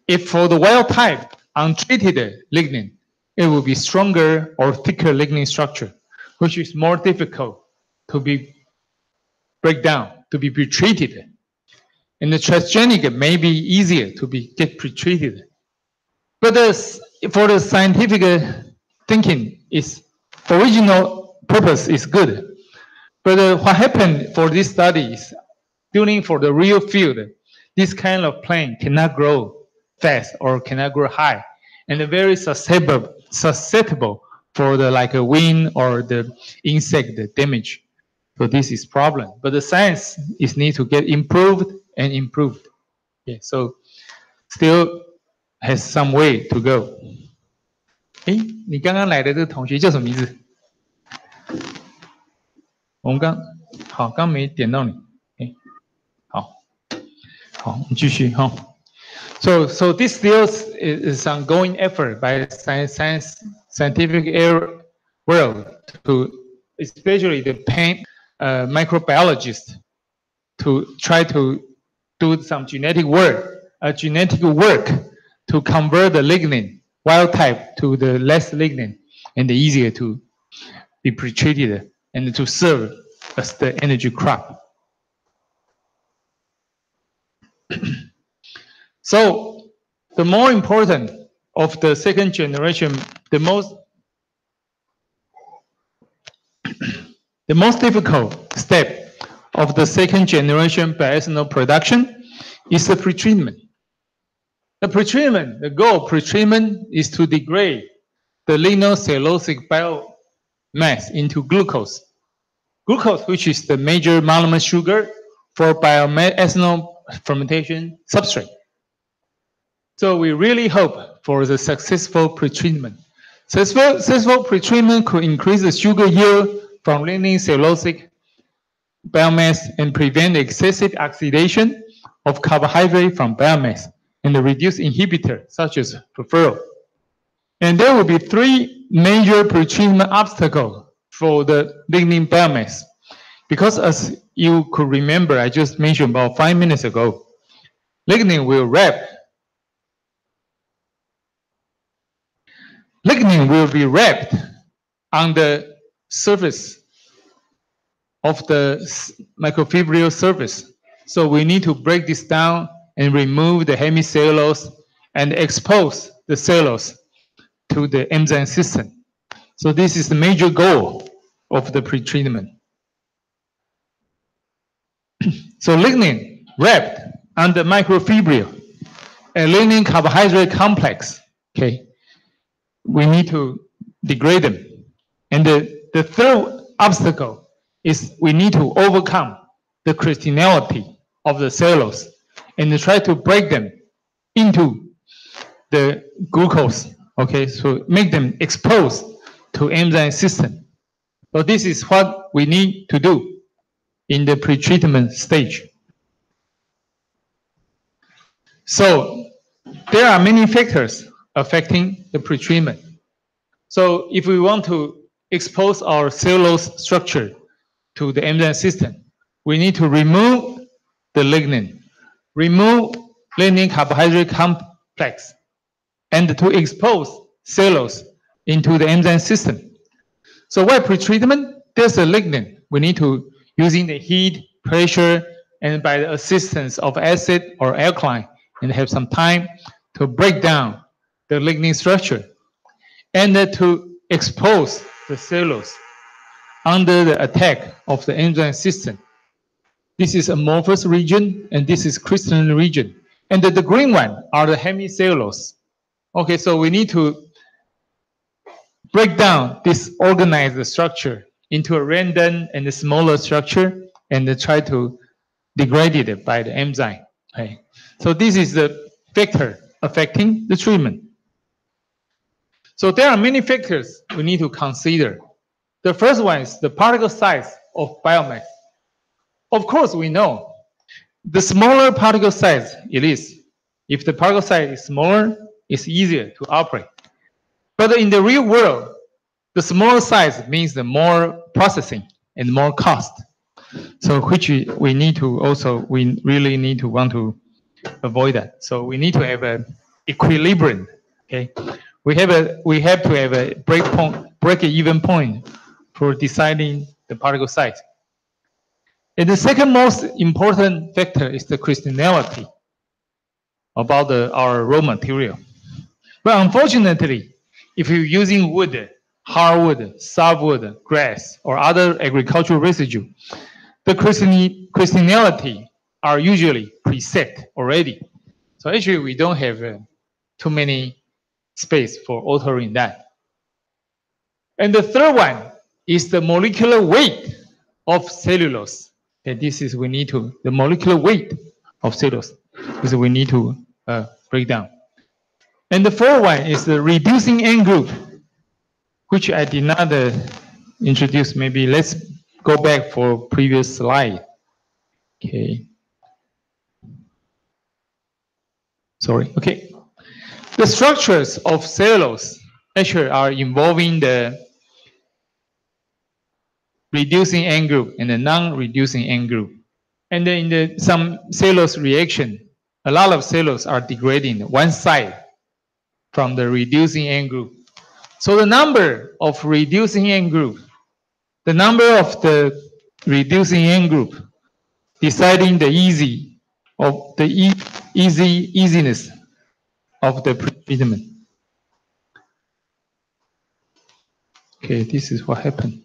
If for the wild type untreated lignin, it will be stronger or thicker lignin structure, which is more difficult to be break down, to be pretreated. And the transgenic may be easier to get pretreated. But for the scientific thinking, its original purpose is good. But what happened for this study is, for the real field, this kind of plant cannot grow fast or cannot grow high, and very susceptible for the a wind or the insect damage. So this is problem. But the science is need to get improved and improved. Yeah, so still has some way to go. 哎，你刚刚来的这个同学叫什么名字？我们刚没点到你。哎，好，你继续哈。So this still is ongoing effort by scientific world to, especially the plant microbiologists, to try to do some genetic work to convert the lignin wild type to the less lignin and easier to be pretreated and to serve as the energy crop. So the more important of the second generation, the most difficult step of the second generation bioethanol production is the pretreatment. The goal of pretreatment is to degrade the lignocellulosic biomass into glucose. Glucose, which is the major monomer sugar for bioethanol fermentation substrate. So we really hope for the successful pretreatment. Successful pretreatment could increase the sugar yield from lignocellulosic biomass and prevent excessive oxidation of carbohydrate from biomass and reduce inhibitors such as furfural. And there will be three major pretreatment obstacles for the lignin biomass. Because as you could remember, I just mentioned about 5 minutes ago, lignin will be wrapped on the surface of the microfibrill surface. So we need to break this down and remove the hemicellulose and expose the cellulose to the enzyme system. So this is the major goal of the pretreatment. So lignin wrapped on the microfibrill, a lignin carbohydrate complex, okay? We need to degrade them. And the third obstacle is we need to overcome the crystallinity of the cellulose and try to break them into the glucose, okay? So make them exposed to enzyme system. So this is what we need to do in the pretreatment stage. So there are many factors affecting the pretreatment. So if we want to expose our cellulose structure to the enzyme system, we need to remove the lignin, remove lignin carbohydrate complex, and to expose cellulose into the enzyme system. So while pretreatment, there's a lignin. We need to, using the heat, pressure, and by the assistance of acid or alkaline, and have some time to break down the lignin structure and to expose the cellulose under the attack of the enzyme system. This is amorphous region and this is crystalline region. And the green one are the hemicellulose. Okay, so we need to break down this organized structure into a random and a smaller structure and try to degrade it by the enzyme. Okay. So this is the factor affecting the treatment. So there are many factors we need to consider. The first one is the particle size of biomass. Of course, we know the smaller particle size it is. If the particle size is smaller, it's easier to operate. But in the real world, The smaller size means the more processing and more cost. So which we need to also, we really need to want to avoid that. So we need to have an equilibrium. Okay, we have to have a break-even point for deciding the particle size. And the second most important factor is the crystallinity about our raw material. But unfortunately, if you're using wood, hardwood, softwood, grass, or other agricultural residue, the crystallinity are usually preset already. So actually, we don't have too many space for altering that. And the third one is the molecular weight of cellulose. And this is the molecular weight of cellulose is we need to break down. And the fourth one is the reducing end group, which I did not introduce. Maybe let's go back for previous slide. Okay. Sorry. Okay. The structures of cellulose actually are involving the reducing end group and the non-reducing end group. And then in some cellulose reaction, a lot of cellulose are degrading one side from the reducing end group. So the number of reducing end group, the number of the reducing end group deciding the easiness of the pretreatment. Okay, this is what happened.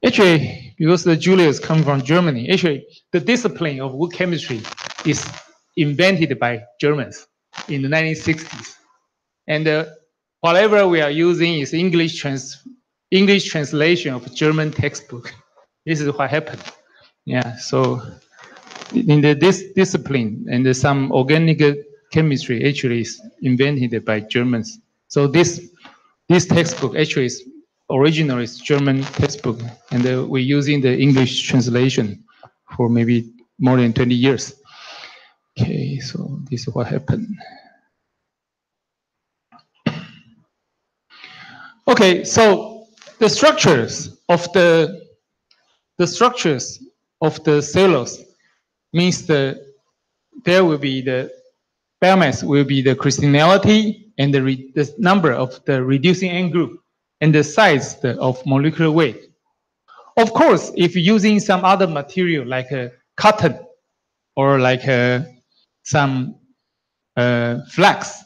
Actually, because the Julius come from Germany, actually the discipline of wood chemistry is invented by Germans in the 1960s. And whatever we are using is English translation of German textbook. This is what happened. Yeah, so in this discipline and some organic chemistry actually is invented by Germans. So this textbook actually is originally is German textbook, and we're using the English translation for maybe more than 20 years. Okay, so this is what happened. Okay, so the structures of the cellulose means there will be the biomass will be the crystallinity and the number of the reducing end group and the size of molecular weight. Of course, if using some other material like cotton or like some flax,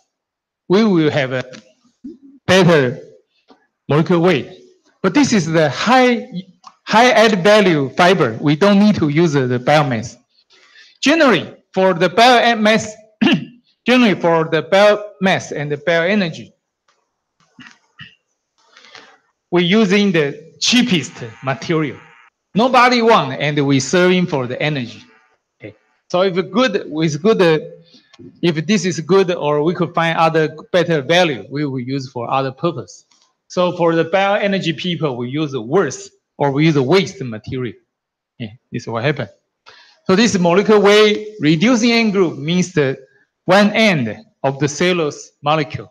we will have a better molecular weight. But this is the high added value fiber. We don't need to use the biomass. Generally, for the biomass, and the bioenergy, we're using the cheapest material. Nobody wants, and we're serving for the energy. Okay. So if this is good, or we could find other better value, we will use for other purpose. So for the bioenergy people, we use the worst, or we use the waste material. Yeah, this is what happened. So this molecular weight reducing end group means the one end of the cellulose molecule.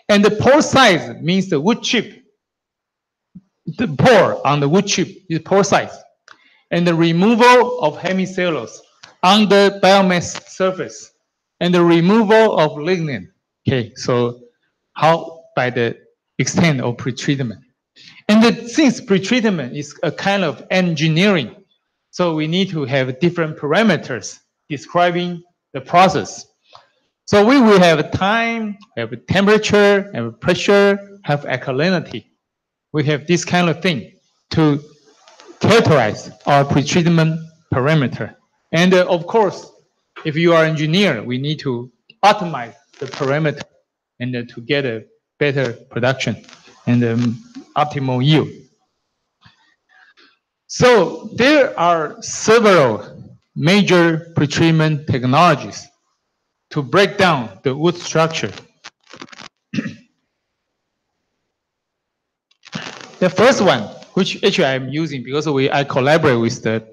And the pore size means the wood chip. The pore on the wood chip is pore size. And the removal of hemicellulose on the biomass surface. And the removal of lignin. Okay, so how by the extent of pretreatment. And since pretreatment is a kind of engineering, so we need to have different parameters describing the process. So we will have time, have temperature, have pressure, have alkalinity. We have this kind of thing to characterize our pretreatment parameter. And of course, if you are an engineer, we need to optimize the parameter and to get a better production and optimal yield. So there are several major pretreatment technologies to break down the wood structure. The first one, which actually I'm using because I collaborate with the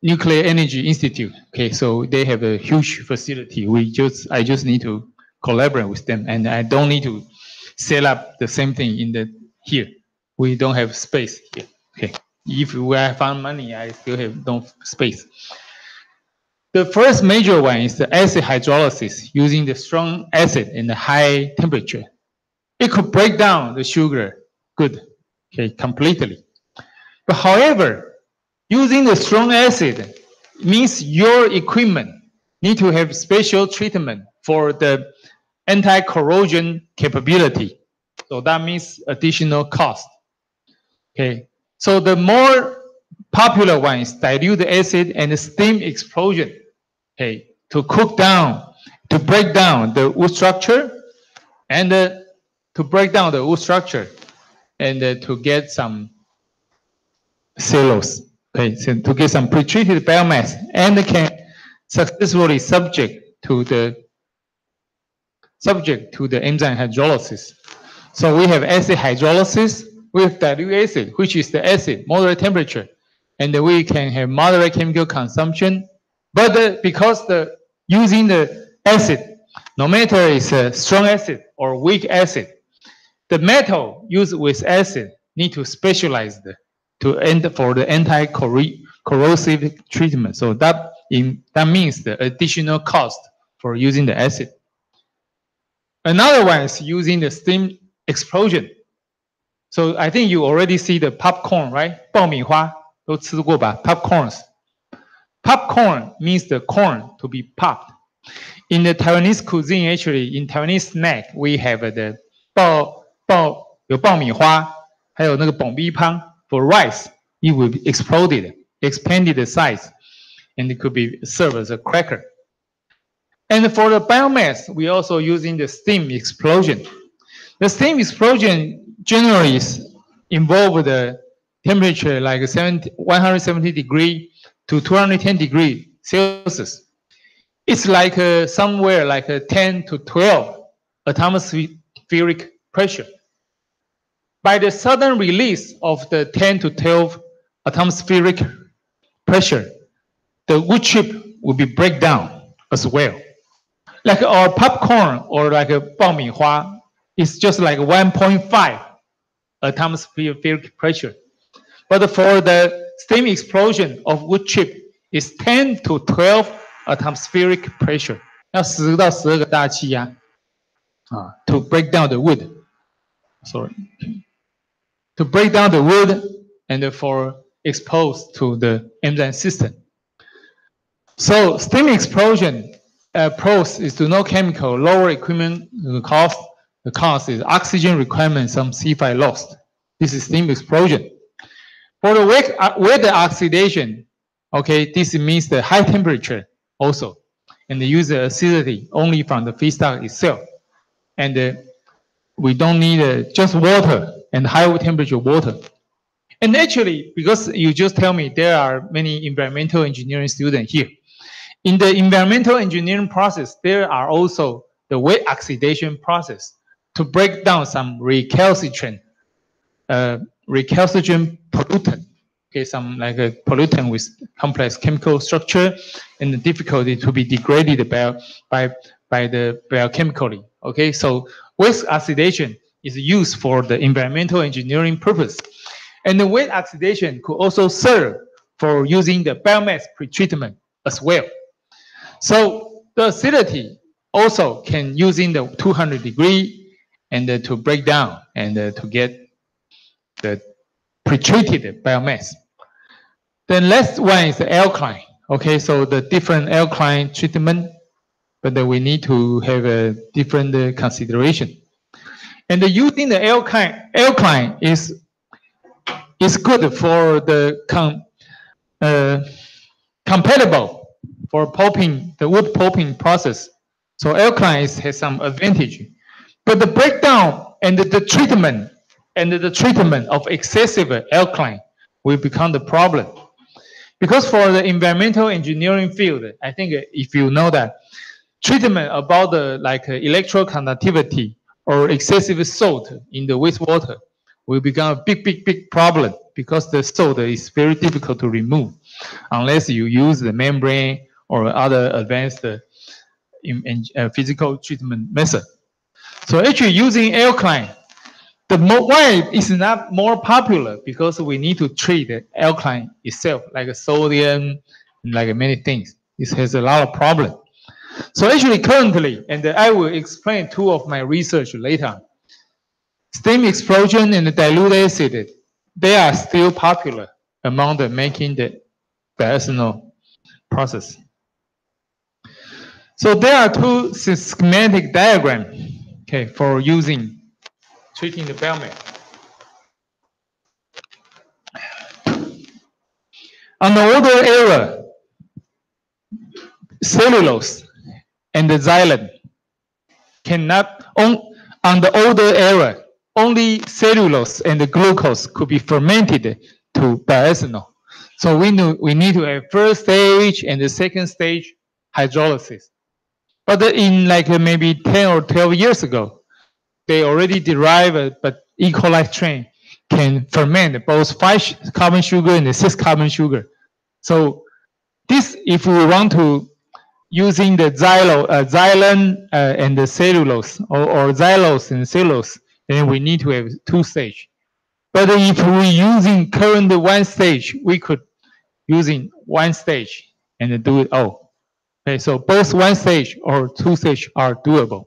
Nuclear Energy Institute. Okay, so they have a huge facility. I just need to collaborate with them, and I don't need to set up the same thing in the here. We don't have space here. Okay. If I found money, I still have no space. The first major one is the acid hydrolysis using the strong acid in the high temperature. It could break down the sugar good, okay, completely. But however, using the strong acid means your equipment need to have special treatment for the anti-corrosion capability. So that means additional cost. Okay, so the more popular one is dilute acid and steam explosion. Okay, to cook down, to break down the wood structure, and to break down the wood structure, and to get some cellulose. Okay, so to get some pretreated biomass, and can successfully subject to the enzyme hydrolysis. So we have acid hydrolysis, we have dilute acid, which is the acid, moderate temperature, and we can have moderate chemical consumption. But because using the acid, no matter it's a strong acid or weak acid, the metal used with acid need to specialize for the anti-corrosive treatment. So that means the additional cost for using the acid. Another one is using the steam explosion. So I think you already see the popcorn, right? 爆米花都吃过吧? Popcorns. Popcorn means the corn to be popped. In the Taiwanese cuisine, actually, in Taiwanese snack, we have the 有爆米花，还有那个爆米香 for rice. It will be expanded the size, and it could be served as a cracker. And for the biomass, we also using the steam explosion. The steam explosion generally involve the temperature like 170 degree to 210 degree Celsius. It's like somewhere like 10 to 12 atmospheric pressure. By the sudden release of the 10 to 12 atmospheric pressure, the wood chip will be break down as well. Like our popcorn or like a 爆米花, it's just like 1.5 atmospheric pressure. But for the steam explosion of wood chip, it's 10 to 12 atmospheric pressure. 要10到12个大气压 to break down the wood. Sorry. To break down the wood and for exposed to the enzyme system. So steam explosion approach is to no chemical, lower equipment cost. The cost is oxygen requirement, some C5 lost. This is steam explosion. For the wet oxidation, okay, this means the high temperature also, and the use the acidity only from the feedstock itself. And we don't need just water and high temperature water. And actually, because you just tell me there are many environmental engineering students here. In the environmental engineering process, there are also the wet oxidation process to break down some recalcitrant pollutant. Okay, some like a pollutant with complex chemical structure and the difficulty to be degraded by the biochemically. Okay, so wet oxidation is used for the environmental engineering purpose. And the wet oxidation could also serve for using the biomass pretreatment as well. So the acidity also can using the 200 degree and to break down and to get the pretreated biomass. The last one is the alkaline. Okay, so the different alkaline treatment, but we need to have a different consideration. And using the alkaline is good for the compatible for pulping, the wood pulping process. So alkaline has some advantage. But the breakdown and the treatment of excessive alkaline will become the problem. Because for the environmental engineering field, I think if you know that treatment about the like electroconductivity or excessive salt in the wastewater will become a big problem because the salt is very difficult to remove unless you use the membrane or other advanced physical treatment method. So actually using alkaline, why is not more popular? Because we need to treat the alkaline itself, like sodium, like many things. This has a lot of problem. So actually currently, and I will explain two of my research later, steam explosion and the dilute acid, they are still popular among the making the bioethanol process. So there are two schematic diagrams, okay, for treating the biomass. On the older era, cellulose and the xylem cannot, on the older era, only cellulose and the glucose could be fermented to bioethanol. So we need to have first stage and the second stage hydrolysis. But in like maybe 10 or 12 years ago, they already derived, but E. coli strain can ferment both 5 carbon sugar and the 6 carbon sugar. So this, if we want to using the xylem and the cellulose, or xylose and cellulose, then we need to have 2 stage. But if we using current 1 stage, we could using 1 stage and do it all. Okay, so both 1 stage or 2 stage are doable.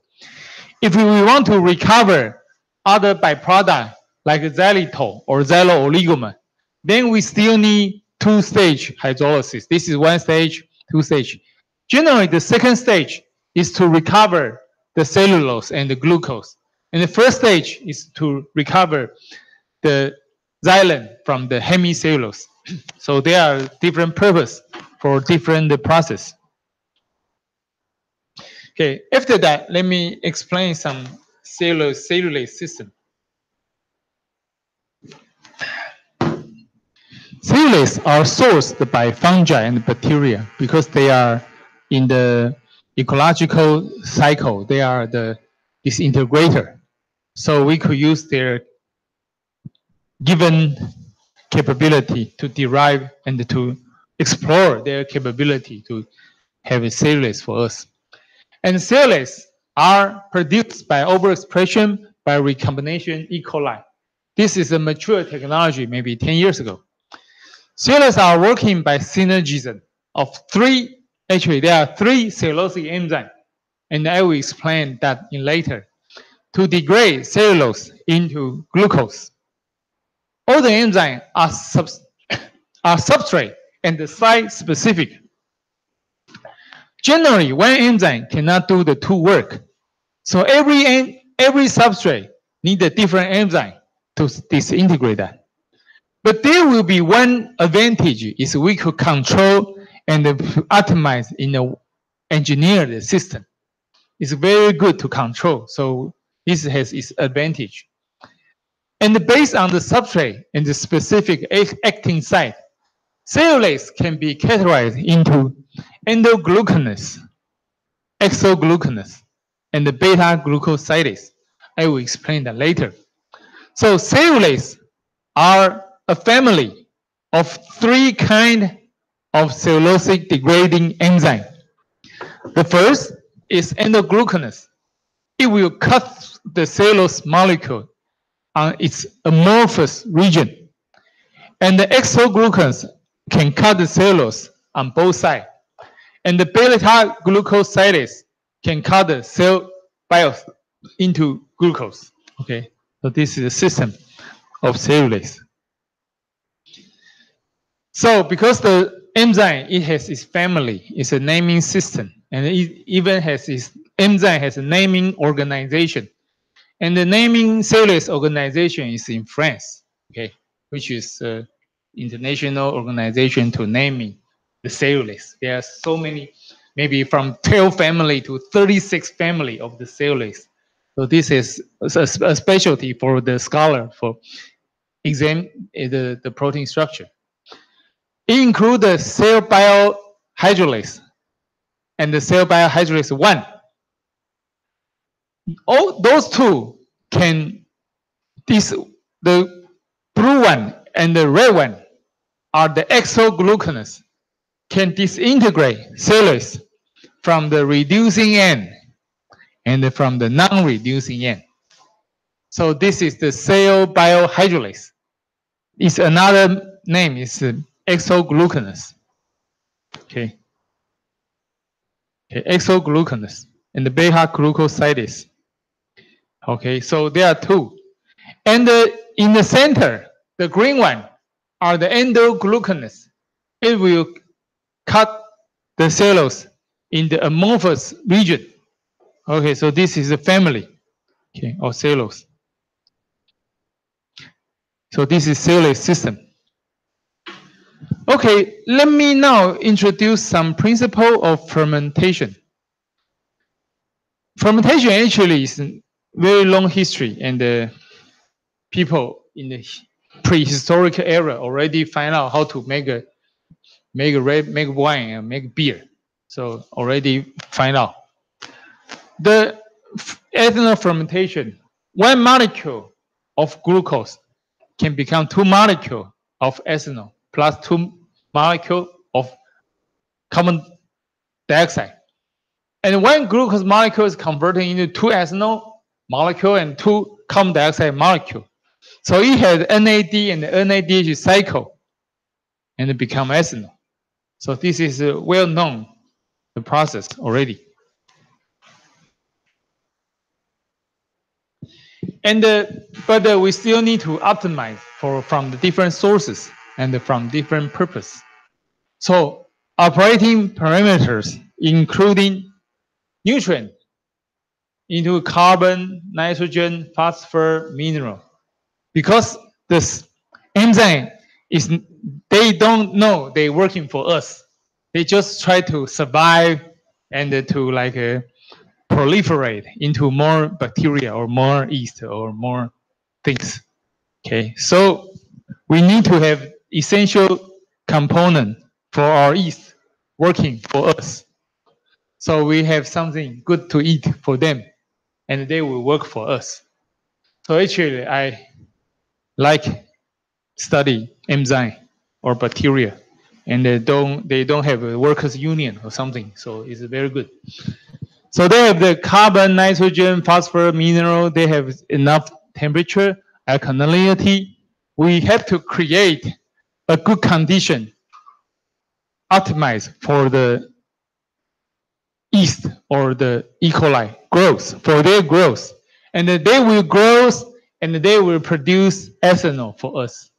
If we want to recover other byproduct like xylitol or xylo-oligomer, then we still need 2 stage hydrolysis. This is 1 stage, 2 stage. Generally, the second stage is to recover the cellulose and the glucose. And the first stage is to recover the xylem from the hemicellulose. So there are different purpose for different process. Okay, after that, let me explain some cellulase system. Cellulase are sourced by fungi and bacteria because they are in the ecological cycle. They are the disintegrator. So we could use their given capability to derive and to explore their capability to have a cellulase for us. And cellulase are produced by overexpression by recombination E. coli. This is a mature technology maybe 10 years ago. Cellulase are working by synergism of there are 3 cellulosic enzymes, and I will explain that in later, to degrade cellulose into glucose. All the enzymes are substrate and site specific. Generally, one enzyme cannot do the 2 work. So every substrate needs a different enzyme to disintegrate that. But there will be one advantage is we could control and optimize in an engineered system. It's very good to control. So this has its advantage. And based on the substrate and the specific acting site, cellulase can be categorized into endoglucanase, exoglucanase, and the beta-glucosidase. I will explain that later. So cellulase are a family of 3 kinds of cellulosic degrading enzyme. The first is endoglucanase. It will cut the cellulose molecule on its amorphous region. And the exoglucanase can cut the cellulose on both sides. And the beta-glucosidase can cut the cell bios into glucose. Okay, so this is a system of cellulase. So because the enzyme, it has its family, it's a naming system, and it even has its enzyme has a naming organization. And the naming cellulase organization is in France, okay, which is an international organization to naming the cellulase. There are so many, maybe from 12 family to 36 family of the cellulase. So this is a specialty for the scholar for examine the protein structure. It includes the cell biohydrolase and the cell biohydrolase 1. All those 2 can, the blue one and the red one are the exoglucanase, can disintegrate cellulase from the reducing end and from the non-reducing end. So this is the cell biohydrolase. Its another name is exoglucanase. Okay. Exoglucanase and the beta glucosidase. Okay, so there are two. And in the center, the green one are the endoglucanase. It will cut the cellulose in the amorphous region. Okay, so this is a family, okay, of cellulose. So this is cellulose system. Okay, let me now introduce some principle of fermentation. Fermentation actually is a very long history, and people in the prehistoric era already find out how to make wine and make beer. So already find out. The ethanol fermentation, one molecule of glucose can become 2 molecules of ethanol plus 2 molecules of carbon dioxide. And one glucose molecule is converted into 2 ethanol molecule and 2 carbon dioxide molecule. So it has NAD and the NADH cycle and it becomes ethanol. So this is well known, the process already. And but we still need to optimize from the different sources and from different purpose. So operating parameters including nutrient into carbon, nitrogen, phosphorus, mineral. Because this enzyme is, they don't know they're working for us. They just try to survive and to like proliferate into more bacteria or more yeast or more things. Okay, so we need to have essential component for our yeast working for us. So we have something good to eat for them, and they will work for us. So actually, I like study enzyme or bacteria, and they don't have a workers union or something. So it's very good. So they have the carbon, nitrogen, phosphorus, mineral. They have enough temperature, alkalinity. We have to create a good condition, optimize for the yeast or the E. coli growth, for their growth. And they will grow and they will produce ethanol for us.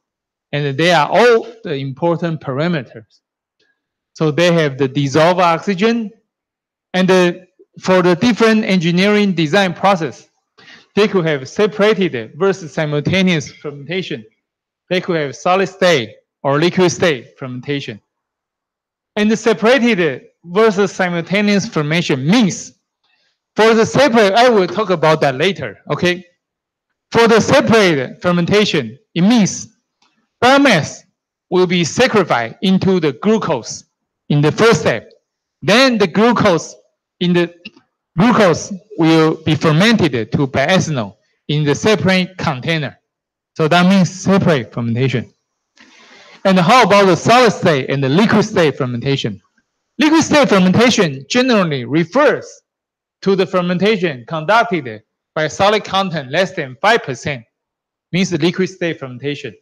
And they are all the important parameters. So they have the dissolved oxygen, and for the different engineering design process, they could have separated versus simultaneous fermentation. They could have solid state or liquid state fermentation. And the separated versus simultaneous fermentation means for the separate, I will talk about that later, okay? For the separate fermentation, it means biomass will be sacrificed into the glucose in the first step. Then the glucose will be fermented to ethanol in the separate container. So that means separate fermentation. And how about the solid state and the liquid state fermentation? Liquid state fermentation generally refers to the fermentation conducted by solid content less than 5%, means the liquid state fermentation.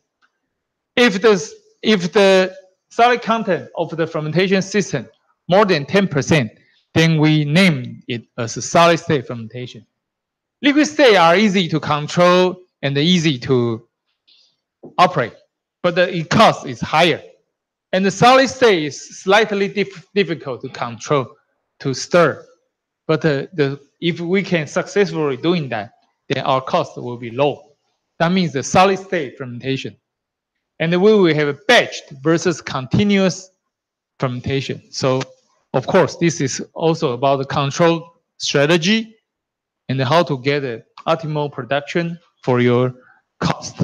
If the solid content of the fermentation system more than 10%, then we name it as a solid state fermentation. Liquid state are easy to control and easy to operate, but the cost is higher. And the solid state is slightly difficult to control, to stir. But if we can successfully doing that, then our cost will be low. That means the solid state fermentation. And we will have a batched versus continuous fermentation. So, of course, this is also about the control strategy and how to get the optimal production for your cost.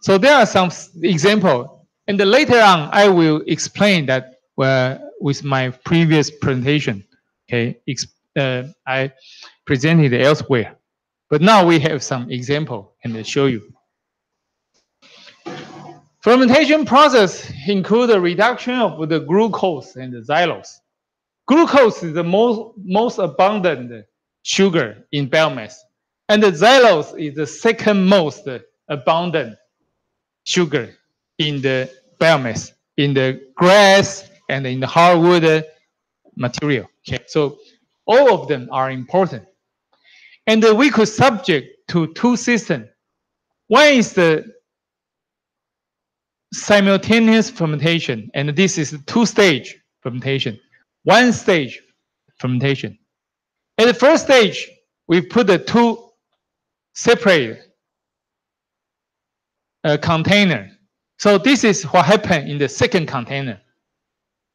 So there are some examples, and later on I will explain that with my previous presentation. Okay, I presented it elsewhere, but now we have some example and show you. Fermentation process include the reduction of the glucose and the xylose. Glucose is the most abundant sugar in biomass, and the xylose is the second most abundant sugar in the biomass, in the grass and in the hardwood material. Okay, so all of them are important. And we could subject to two systems. One is the simultaneous fermentation, and this is two-stage fermentation. One stage fermentation. At the first stage, we put the two separate container. So this is what happened in the second container.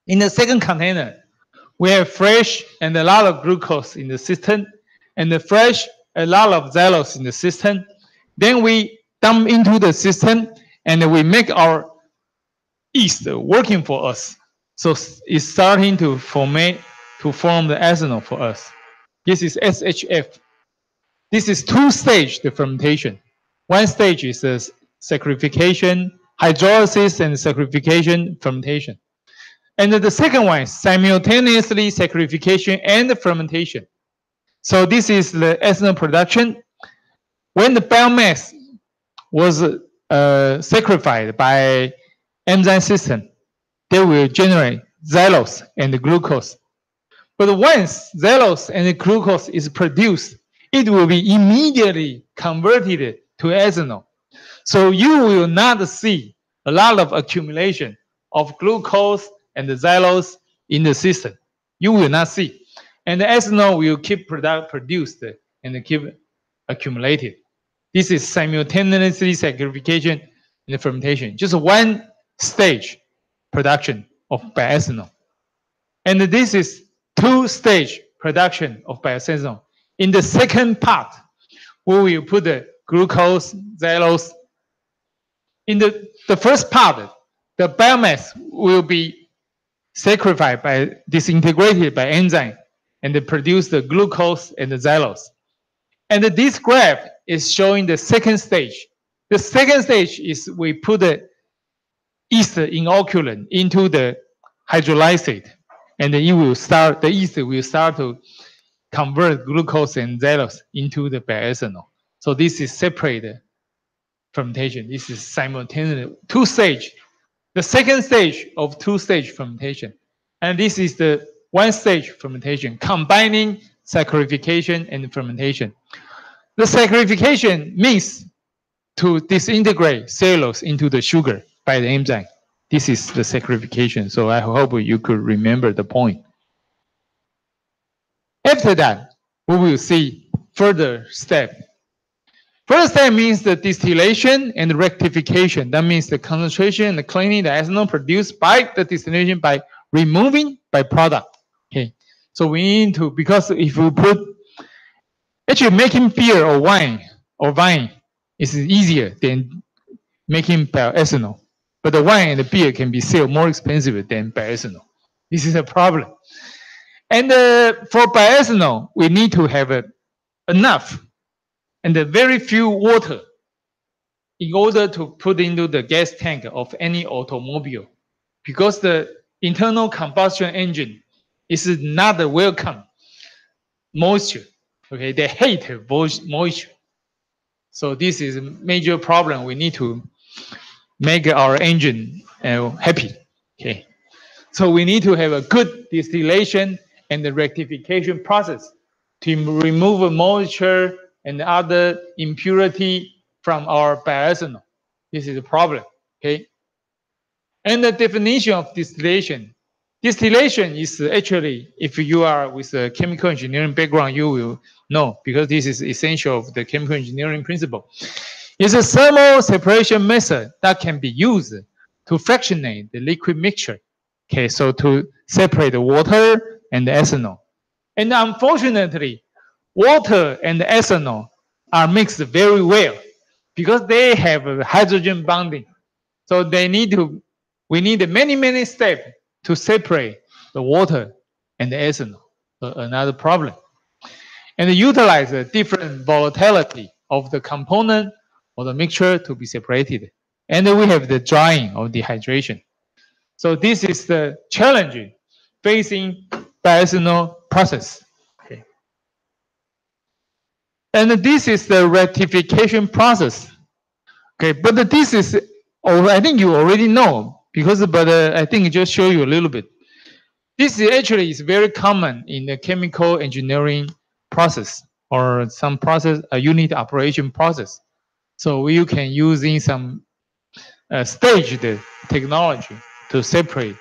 In the second container, we have fresh and a lot of glucose in the system, and the fresh, a lot of xylose in the system. Then we dump into the system, and we make our yeast working for us. So it's starting to form the ethanol for us. This is SHF. This is two-stage fermentation. One stage is the saccharification, hydrolysis and saccharification fermentation. And the second one is simultaneously saccharification and fermentation. So this is the ethanol production. When the biomass was sacrificed by enzyme system, they will generate xylose and glucose. But once xylose and glucose is produced, it will be immediately converted to ethanol. So you will not see a lot of accumulation of glucose and the xylose in the system. You will not see. And the ethanol will keep produced and keep accumulated. This is simultaneously saccharification and fermentation. Just one stage production of bioethanol. And this is two-stage production of bioethanol. In the second part, we will put the glucose, xylose. In the first part, the biomass will be sacrificed disintegrated by enzyme and they produce the glucose and the xylose. And this graph is showing the second stage. The second stage is we put the yeast inoculant into the hydrolysate, and the yeast will start to convert glucose and xylose into the bioethanol. So this is separate fermentation. This is simultaneous two-stage. The second stage of two-stage fermentation. And this is the one-stage fermentation, combining saccharification and fermentation. The saccharification means to disintegrate cellulose into the sugar by the enzyme. This is the saccharification. So I hope you could remember the point. After that, we will see further step. First step means the distillation and rectification. That means the concentration and the cleaning the ethanol produced by the distillation by removing byproduct. Okay, so we need to, because if we put, actually making beer or wine is easier than making bioethanol. But the wine and the beer can be sold more expensive than bioethanol. This is a problem. And for bioethanol, we need to have enough and very few water in order to put into the gas tank of any automobile, because the internal combustion engine is not a welcome moisture. Okay, they hate moisture. So this is a major problem. We need to make our engine happy. Okay, so we need to have a good distillation and the rectification process to remove moisture and other impurity from our bioethanol. This is a problem. Okay, and the definition of distillation. Distillation is actually, if you are with a chemical engineering background, you will know, because this is essential of the chemical engineering principle. It's a thermal separation method that can be used to fractionate the liquid mixture. Okay, so to separate the water and the ethanol. And unfortunately, water and the ethanol are mixed very well because they have a hydrogen bonding. So we need many steps to separate the water and the ethanol. Another problem. And utilize the different volatility of the component or the mixture to be separated. And then we have the drying or dehydration. So this is the challenge facing bioethanol process. Okay. And this is the rectification process. Okay, but this is, oh, I think you already know because, but I think just show you a little bit. This is actually is very common in the chemical engineering process or some process, a unit operation process. So you can using some staged technology to separate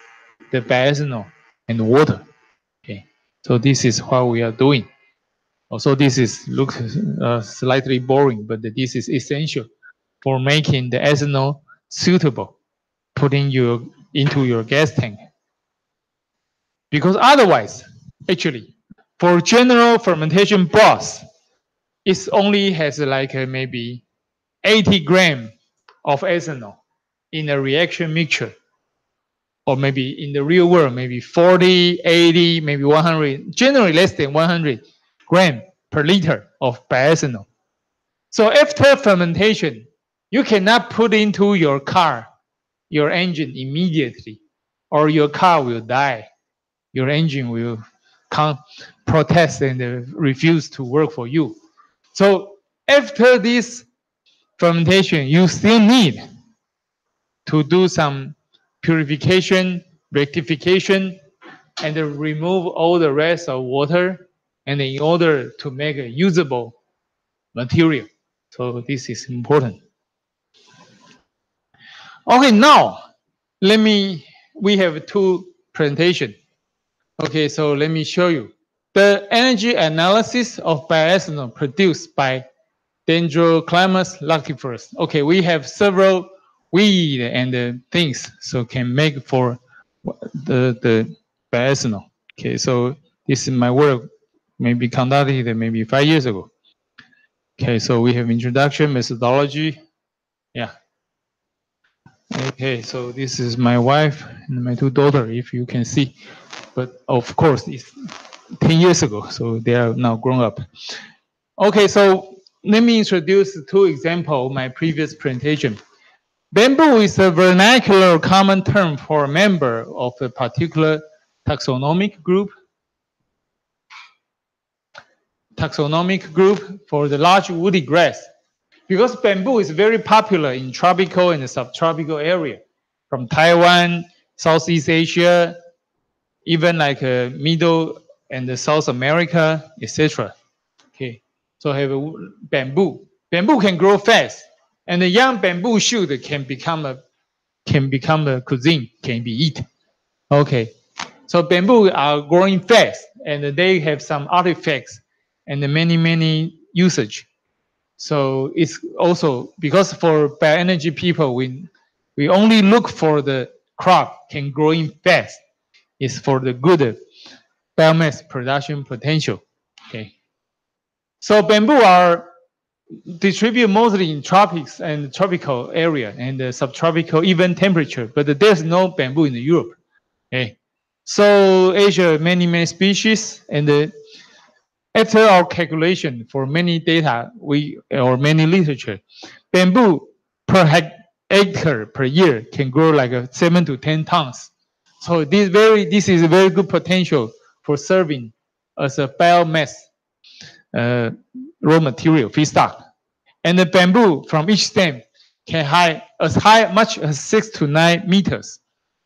the bioethanol and water. Okay, so this is what we are doing. Also, this is looks slightly boring, but this is essential for making the ethanol suitable, putting into your gas tank. Because otherwise, actually, for general fermentation broth, it only has like maybe 80 grams of ethanol in a reaction mixture. Or maybe in the real world, maybe 40, 80, maybe 100, generally less than 100 grams per liter of bioethanol. So after fermentation, you cannot put into your car, your engine immediately, or your car will die. Your engine will protest and refuse to work for you. So after this fermentation, you still need to do some purification, rectification, and remove all the rest of water, and in order to make a usable material. So this is important. Okay, now we have two presentations. Okay, so let me show you. The energy analysis of bioethanol produced by Dendroclimus lactiferus. Okay, we have several weed and things so can make for the bioethanol. Okay, so this is my work, maybe conducted maybe 5 years ago. Okay, so we have introduction, methodology. Yeah. Okay, so this is my wife and my two daughters, if you can see. But of course, it's 10 years ago, so they are now grown up. Okay, so let me introduce two examples of my previous presentation. Bamboo is a vernacular common term for a member of a particular taxonomic group. Taxonomic group for the large woody grass. Because bamboo is very popular in tropical and subtropical area, from Taiwan, Southeast Asia, even like Middle and South America, etc. Okay, so have a bamboo. Bamboo can grow fast, and the young bamboo shoot can become a cuisine, can be eaten. Okay, so bamboo are growing fast, and they have some artifacts and many usage. So it's also because for bioenergy people, we only look for the crop can growing fast. It's for the good biomass production potential. Okay. So bamboo are distributed mostly in tropics and tropical area and subtropical even temperature, but there's no bamboo in Europe. Okay. So Asia, many species, and after our calculation for many data, or many literature, bamboo per acre per year can grow like 7 to 10 tons. So this is a very good potential for serving as a biomass raw material feedstock. And the bamboo from each stem can much as 6 to 9 meters.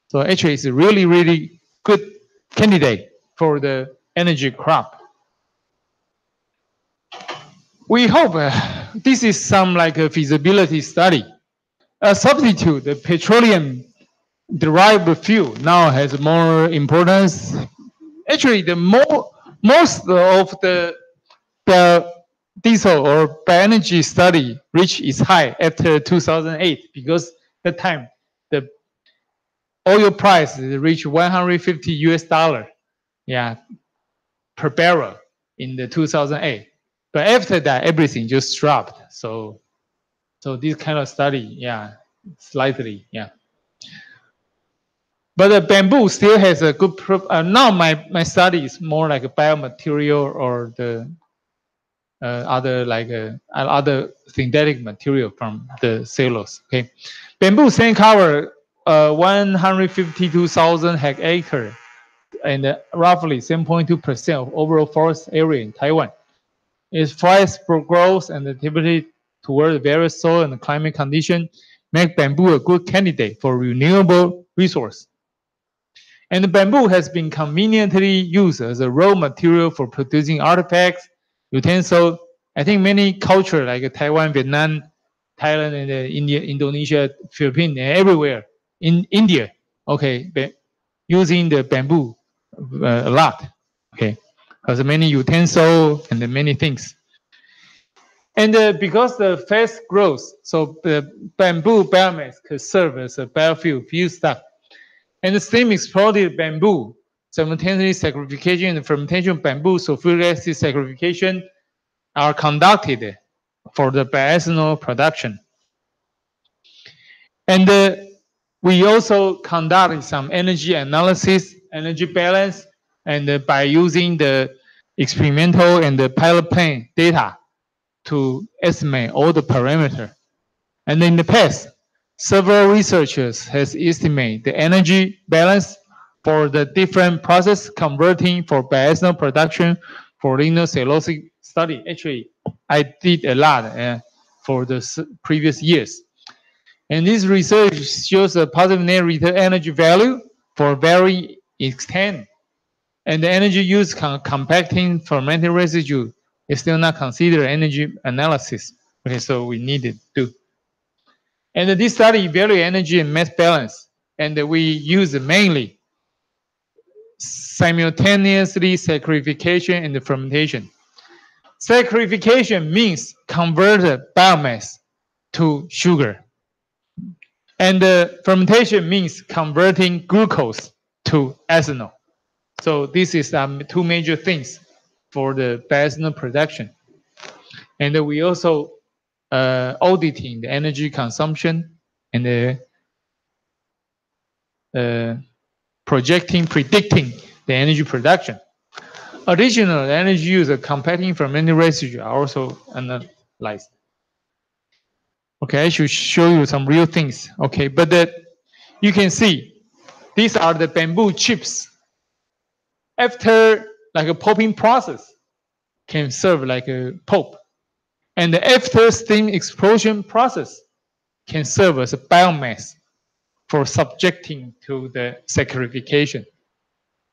So actually, it's a really good candidate for the energy crop. We hope this is some like a feasibility study. A substitute, the petroleum derived fuel now has more importance. Actually, most of the diesel or bioenergy study reached its high after 2008 because that time the oil price reached $150 per barrel in the 2008. But after that, everything just dropped. So this kind of study, slightly. But the bamboo still has a good, now my study is more like a biomaterial or the other synthetic material from the cellulose. Okay, bamboo stand cover 152,000 hectares and roughly 7.2% of overall forest area in Taiwan. Its flexible growth and adaptability toward various soil and climate conditions make bamboo a good candidate for renewable resource. And bamboo has been conveniently used as a raw material for producing artifacts, utensils. I think many cultures like Taiwan, Vietnam, Thailand, and India, Indonesia, Philippines, and everywhere in India, okay, using the bamboo a lot, okay, because many utensils and many things. And because the fast growth, so the bamboo biomass could serve as a biofuel feedstock. And the steam exploded bamboo, simultaneously saccharification and fermentation of bamboo sulfuric acid saccharification are conducted for the bioethanol production. And we also conducted some energy analysis, energy balance, and by using the experimental and the pilot plant data to estimate all the parameters. And in the past, several researchers has estimated the energy balance for the different process converting for bioethanol production for lignocellulosic study. Actually, I did a lot for the previous years. And this research shows a positive net return energy value for varying extent. And the energy used compacting fermented residue is still not considered energy analysis. Okay, so we need it too. And this study evaluates energy and mass balance. And we use mainly simultaneously saccharification and fermentation. Saccharification means convert the biomass to sugar. And fermentation means converting glucose to ethanol. So this is two major things for the bioethanol production. And we also auditing the energy consumption and predicting the energy production. Additional energy use of compacting fermented residue are also analyzed. Okay, I should show you some real things. Okay, but you can see these are the bamboo chips. After like a popping process, can serve like a pulp. And the after steam explosion process can serve as a biomass for subjecting to the saccharification.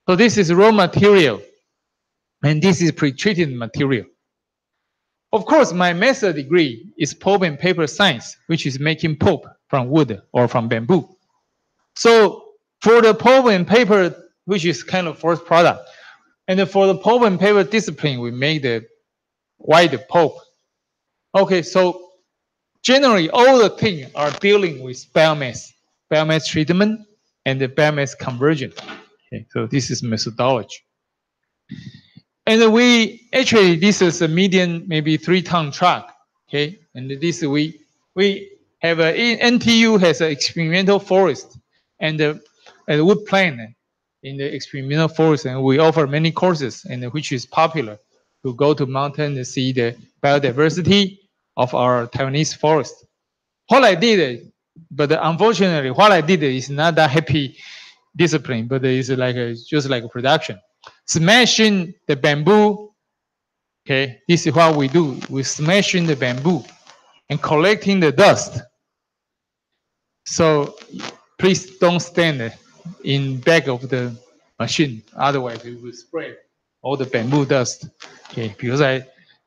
So this is raw material, and this is pre-treated material. Of course, my master's degree is pulp and paper science, which is making pulp from wood or from bamboo. So for the pulp and paper, which is kind of first product, and for the pulp and paper discipline, we make the white pulp. Okay, so generally all the things are dealing with biomass treatment and the biomass conversion. Okay, so this is methodology. And we actually, this is a median, maybe 3-ton truck. Okay, and this we have a NTU has an experimental forest and a wood plant in the experimental forest, and we offer many courses, and which is popular to go to mountain and see the biodiversity of our Taiwanese forest. What I did, but unfortunately, what I did is not that happy discipline, but it's like just like a production. Smashing the bamboo, okay, this is what we do. We smashing the bamboo and collecting the dust. So please don't stand in back of the machine, otherwise it will spread all the bamboo dust. Okay, because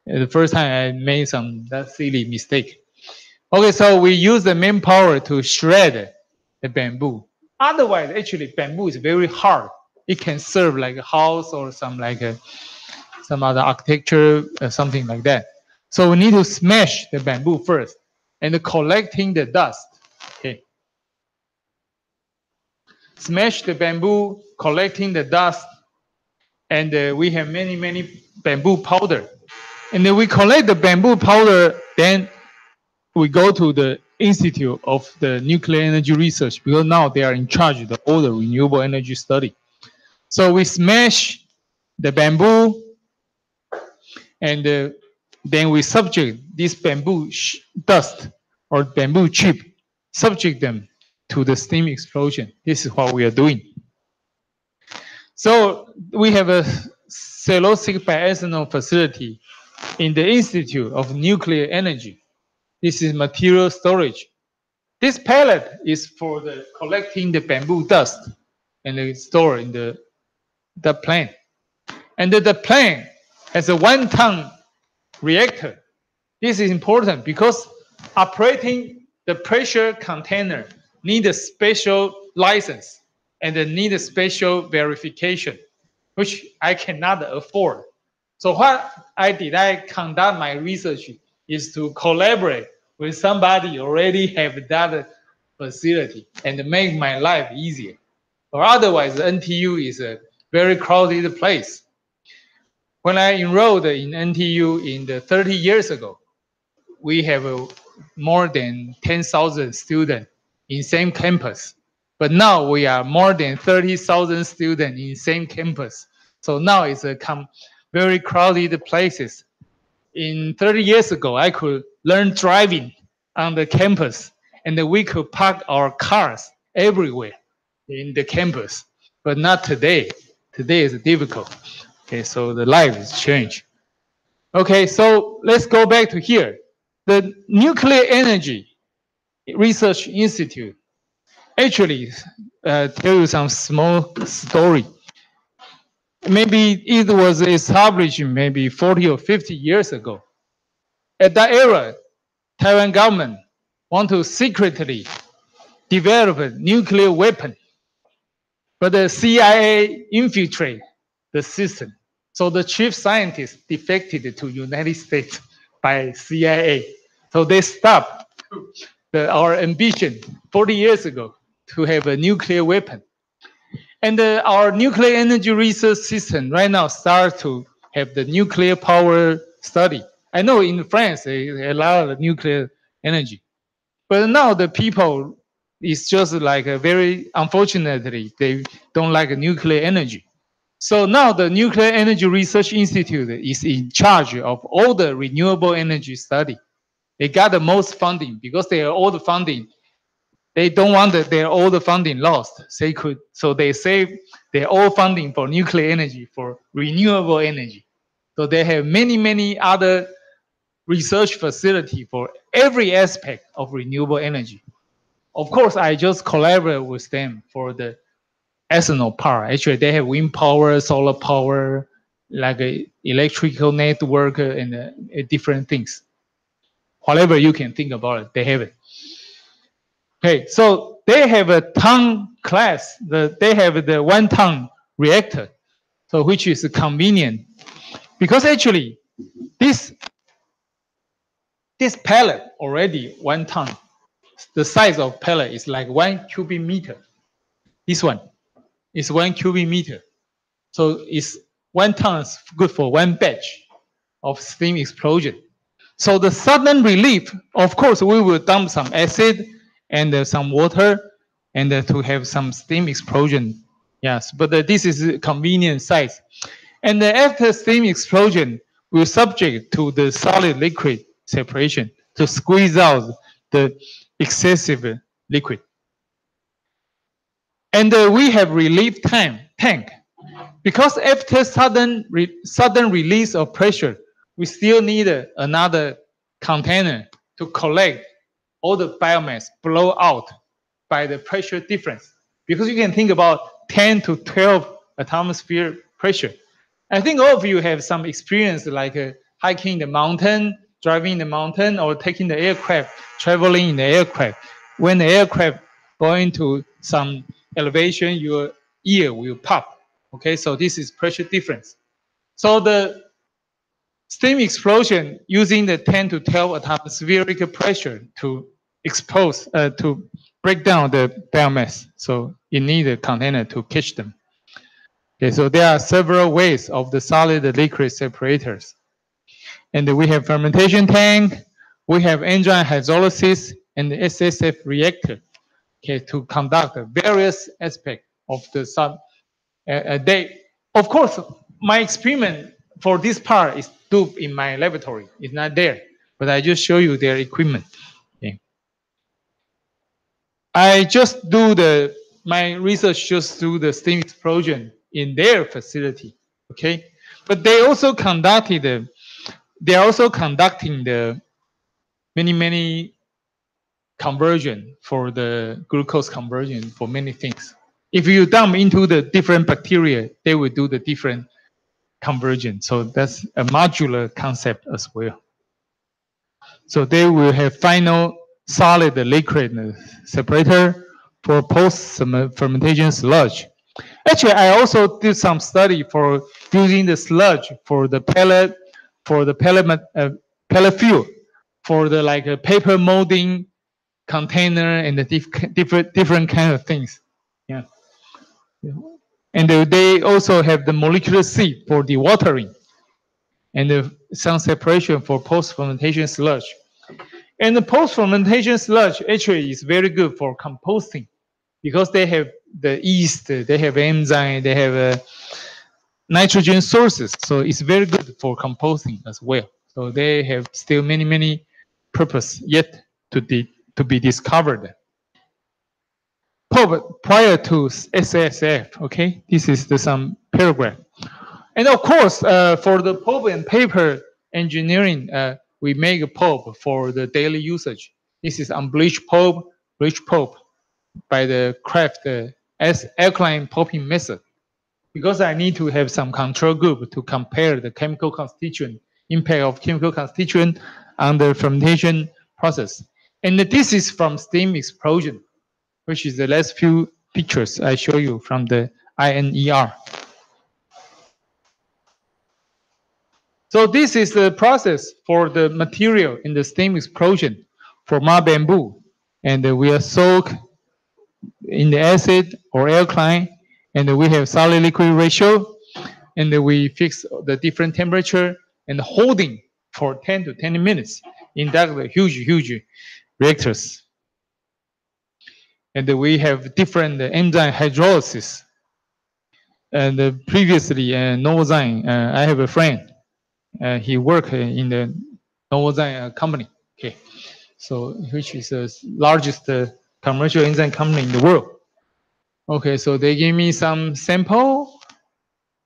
the first time I made that silly mistake. Okay, so we use the manpower to shred the bamboo. Otherwise, actually, bamboo is very hard. It can serve like a house or some other architecture, something like that. So we need to smash the bamboo first and collecting the dust. Okay. Smash the bamboo, collecting the dust, and we have many bamboo powder. And then we collect the bamboo powder, then we go to the Institute of the Nuclear Energy Research, because now they are in charge of all the renewable energy study. So we smash the bamboo and Then we subject this bamboo dust or bamboo chip, subject them to the steam explosion. This is what we are doing. So we have a cellulosic biethanol facility in the Institute of Nuclear Energy. This is material storage. This pellet is for the collecting the bamboo dust and they store in the plant. And the plant has a 1 ton reactor. This is important because operating the pressure container need a special license and need a special verification, which I cannot afford. So what I did, I conduct my research is to collaborate with somebody already have that facility and make my life easier. Or otherwise, NTU is a very crowded place. When I enrolled in NTU in the 30 years ago, we have more than 10,000 students in same campus. But now we are more than 30,000 students in same campus. So now it's a very crowded places. In 30 years ago, I could learn driving on the campus, and we could park our cars everywhere in the campus. But not today. Today is difficult. Okay, so the life has changed. Okay, so let's go back to here. The Nuclear Energy Research Institute actually tell you some small story. Maybe it was established maybe 40 or 50 years ago. At that era, Taiwan government want to secretly develop a nuclear weapon, but the CIA infiltrate the system. So the chief scientist defected to United States by CIA. So they stopped our ambition 40 years ago to have a nuclear weapon. And our nuclear energy research system right now starts to have the nuclear power study. I know in France, they allow the nuclear energy. But now the people is just like very unfortunately, they don't like nuclear energy. So now the Nuclear Energy Research Institute is in charge of all the renewable energy study. They got the most funding because they are all the funding. They don't want their all the funding lost. So they save their all funding for nuclear energy for renewable energy. So they have many other research facility for every aspect of renewable energy. Of course, I just collaborate with them for the ethanol power. Actually, they have wind power, solar power, like a electrical network and different things. Whatever you can think about it, they have it. Okay, so they have a ton class. They have the 1 ton reactor, so which is convenient because actually this pellet already 1 ton. The size of pellet is like 1 cubic meter. This one is 1 cubic meter. So it's 1 ton is good for 1 batch of steam explosion. So the sudden relief, of course, we will dump some acid and some water and to have some steam explosion. Yes, but this is a convenient size. And after steam explosion, we're subject to the solid liquid separation to squeeze out the excessive liquid. And we have relief tank. Because after sudden release of pressure, we still need another container to collect all the biomass blow out by the pressure difference. Because you can think about 10 to 12 atmosphere pressure. I think all of you have some experience like hiking the mountain, driving the mountain, or taking the aircraft, traveling in the aircraft. When the aircraft going to some elevation, your ear will pop. Okay, so this is pressure difference. So the steam explosion using the 10 to 12 atmospheric pressure to expose, to break down the biomass. So you need a container to catch them. Okay, so there are several ways of the solid liquid separators. And we have fermentation tank, we have enzyme hydrolysis, and the SSF reactor, okay, to conduct various aspects of the of course, my experiment for this part is do in my laboratory. It's not there, but I just show you their equipment. Okay. I just do my research just do the steam explosion in their facility. Okay, but they are also conducting the many conversion for the glucose conversion for many things. If you dump into the different bacteria, they will do the different conversion. So that's a modular concept as well. So they will have final solid liquid separator for post-fermentation sludge. Actually, I also did some study for using the sludge for the pellet fuel, for the like a paper molding container and the different kind of things. Yeah. And they also have the molecular sieve for dewatering and some separation for post-fermentation sludge. And the post-fermentation sludge actually is very good for composting because they have the yeast, they have enzyme, they have nitrogen sources. So it's very good for composting as well. So they have still many purpose yet to be discovered. Pulp prior to SSF, okay? This is some paragraph. And of course, for the pulp and paper engineering, we make a pulp for the daily usage. This is unbleached pulp, bleached pulp by the Kraft alkaline pulping method. Because I need to have some control group to compare the chemical constituent, impact of chemical constituent on the fermentation process. And this is from steam explosion, which is the last few pictures I show you from the INER. So this is the process for the material in the steam explosion for mud bamboo. And we are soaked in the acid or alkaline, and we have solid liquid ratio, and we fix the different temperature and holding for 10 to 20 minutes in that huge reactors. And we have different enzyme hydrolysis. And previously, Novozyme, I have a friend. He worked in the Novozyme company. Okay, so which is the largest commercial enzyme company in the world. Okay, so they gave me some sample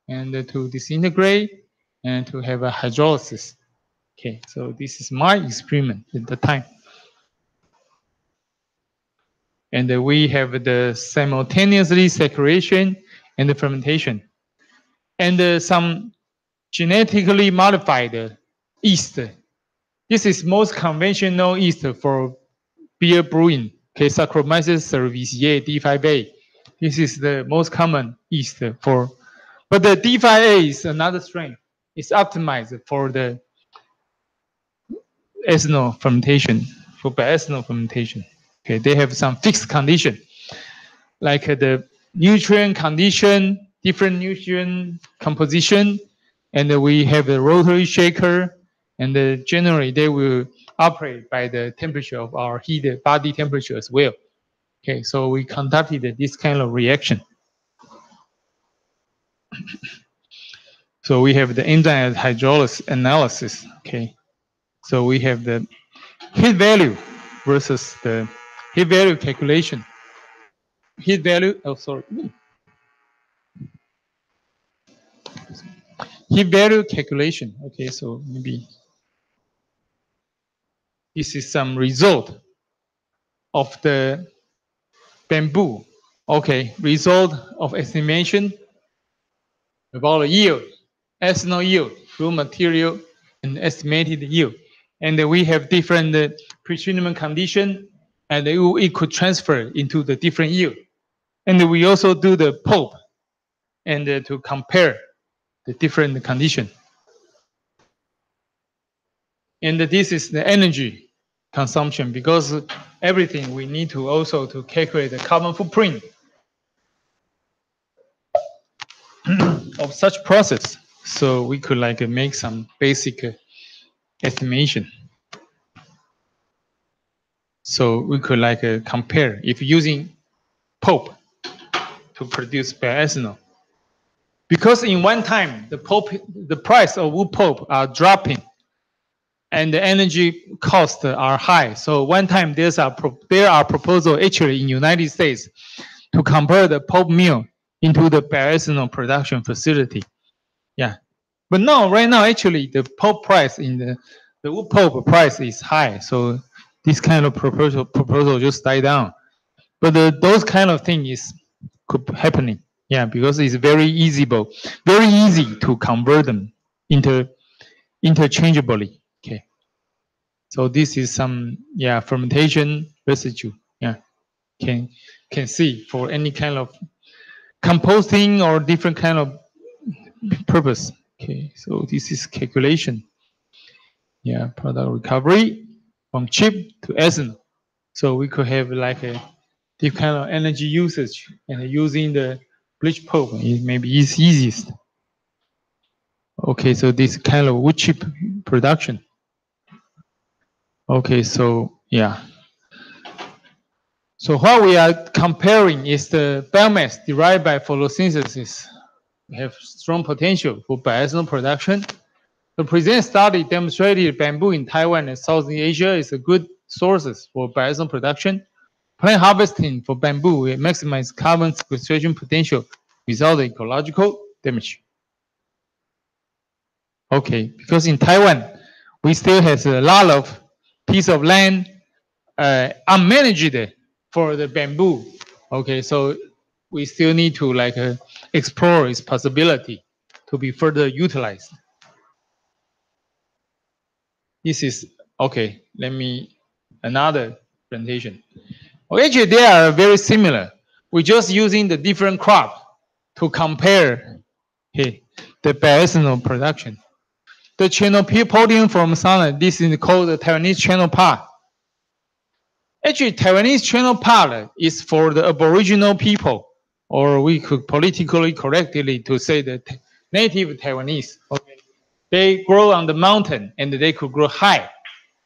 and to disintegrate and to have a hydrolysis. Okay, so this is my experiment at the time. And we have the simultaneously saturation and the fermentation. And some genetically modified yeast. This is most conventional yeast for beer brewing. Okay, Saccharomyces cerevisiae D5A. This is the most common yeast for, but the D5A is another strain. It's optimized for the ethanol fermentation, for biethanol fermentation. Okay, they have some fixed condition, like the nutrient condition, different nutrient composition, and we have a rotary shaker, and generally they will operate by the temperature of our heated body temperature as well. Okay, so we conducted this kind of reaction. So we have the enzyme hydrolysis analysis. Okay, so we have the heat value versus the heat value calculation. Heat value, oh sorry. Heat value calculation. Okay, so maybe this is some result of the bamboo. Okay, result of estimation about the yield, ethanol yield, raw material, and estimated yield. And we have different pre-treatment condition, and it could transfer into the different yield. And we also do the pulp, and to compare the different condition. And this is the energy consumption, because everything we need to also to calculate the carbon footprint of such process. So we could like make some basic estimation. So we could like compare if using pulp to produce bioethanol. because in one time the price of wood pulp are dropping, and the energy costs are high. So one time there are proposals actually in United States to convert the pulp mill into the bioethanol production facility. Yeah, but now right now actually the pulp price in the wood pulp price is high, so this kind of proposal just die down. But those kind of things could happening. Yeah, because it's very easy to convert them interchangeably. Okay. So this is some fermentation residue. Yeah, can see for any kind of composting or different kind of purpose. Okay, so this is calculation. Yeah, product recovery from chip to ethanol. So we could have like a different kind of energy usage, and using the bleach pulp maybe is easiest. Okay, so this kind of wood chip production. Okay, so yeah. So what we are comparing is the biomass derived by photosynthesis. We have strong potential for bioethanol production. The present study demonstrated bamboo in Taiwan and Southeast Asia is a good sources for bioethanol production. Plant harvesting for bamboo will maximize carbon sequestration potential without ecological damage. Okay, because in Taiwan, we still have a lot of piece of land unmanaged for the bamboo. Okay, so we still need to like explore its possibility to be further utilized. This is okay. Let me another presentation. Well, actually, they are very similar. We're just using the different crop to compare the bioethanol production. The channel podium from sunlight, this is called the Taiwanese channel pot. Actually, Taiwanese channel pot is for the Aboriginal people, or we could politically correctly to say the native Taiwanese. Okay. They grow on the mountain and they could grow high.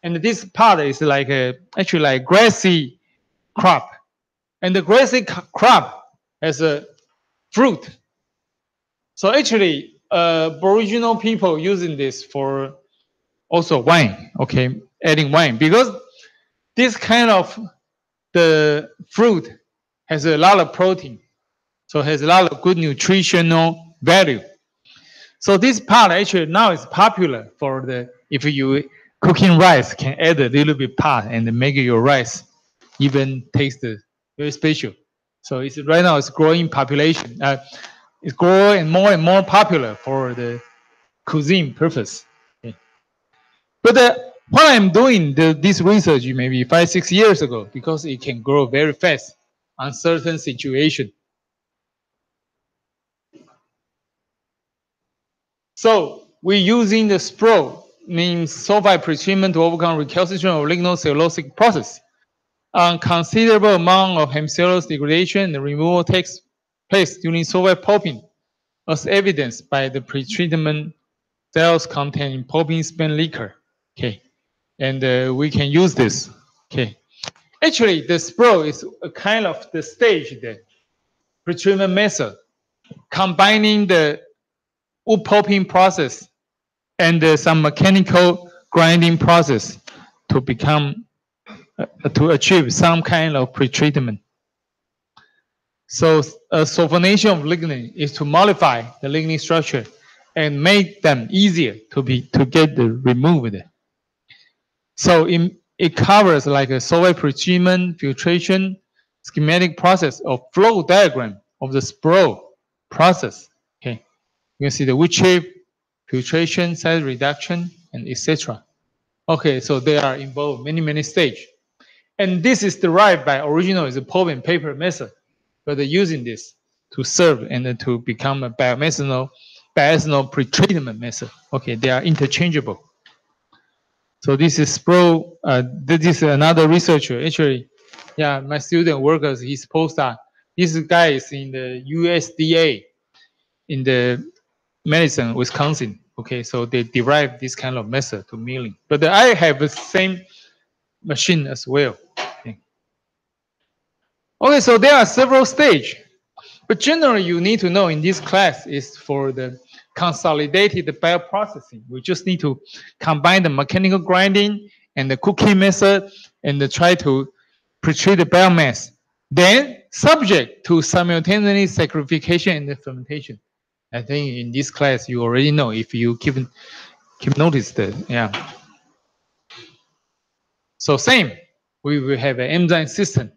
And this pot is like actually like grassy crop. And the grassy crop has a fruit. So actually, Aboriginal people using this for also wine, okay, adding wine, because this kind of the fruit has a lot of protein, so it has a lot of good nutritional value. So this pot actually now is popular for the, if you cooking rice, can add a little bit pot and make your rice even taste very special. So it's right now it's growing population. It's growing and more popular for the cuisine purpose. Okay. But what I'm doing this research maybe 5-6 years ago, because it can grow very fast on certain situation. So we're using the SPRO, means sulfide pretreatment to overcome recalcitration of lignocellulosic process. A considerable amount of hemicellulose degradation and removal takes place during sulfide pulping, as evidenced by the pretreatment cells contained in pulping spent liquor. Okay, and we can use this. Okay, actually, the SPRO is a kind of the stage, the pretreatment method, combining the wood pulping process and some mechanical grinding process to become to achieve some kind of pretreatment. So sulfonation of lignin is to modify the lignin structure and make them easier to get removed. So it covers like a sulfide pretreatment, filtration, schematic process of flow diagram of the SPRO process. Okay, you can see the wood chip, filtration, size reduction, and etc. Okay, so they are involved many stages. And this is derived by original is a pulp and paper method, but they're using this to serve and to become a bioethanol pretreatment method. Okay, they are interchangeable. So this is SPRO. This is another researcher. Actually, yeah, my student workers, his postdoc. This guy is in the USDA in the Madison, Wisconsin. Okay, so they derive this kind of method to milling. But I have the same machine as well. Okay, so there are several stages. But generally, you need to know in this class is for the consolidated bioprocessing. We just need to combine the mechanical grinding and the cooking method and try to pretreat the biomass. Then subject to simultaneous saccharification and the fermentation. I think in this class you already know if you keep notice that, yeah. So same, we will have an enzyme system.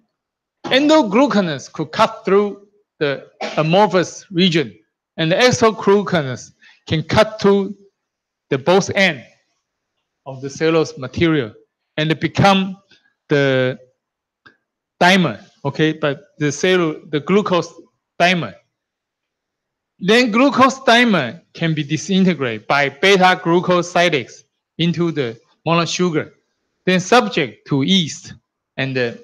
Endoglucanase could cut through the amorphous region, and the exoglucanase can cut to the both end of the cellulose material and become the dimer, okay, but the glucose dimer. Then glucose dimer can be disintegrated by beta glucosidases into the monosugar, then subject to yeast and the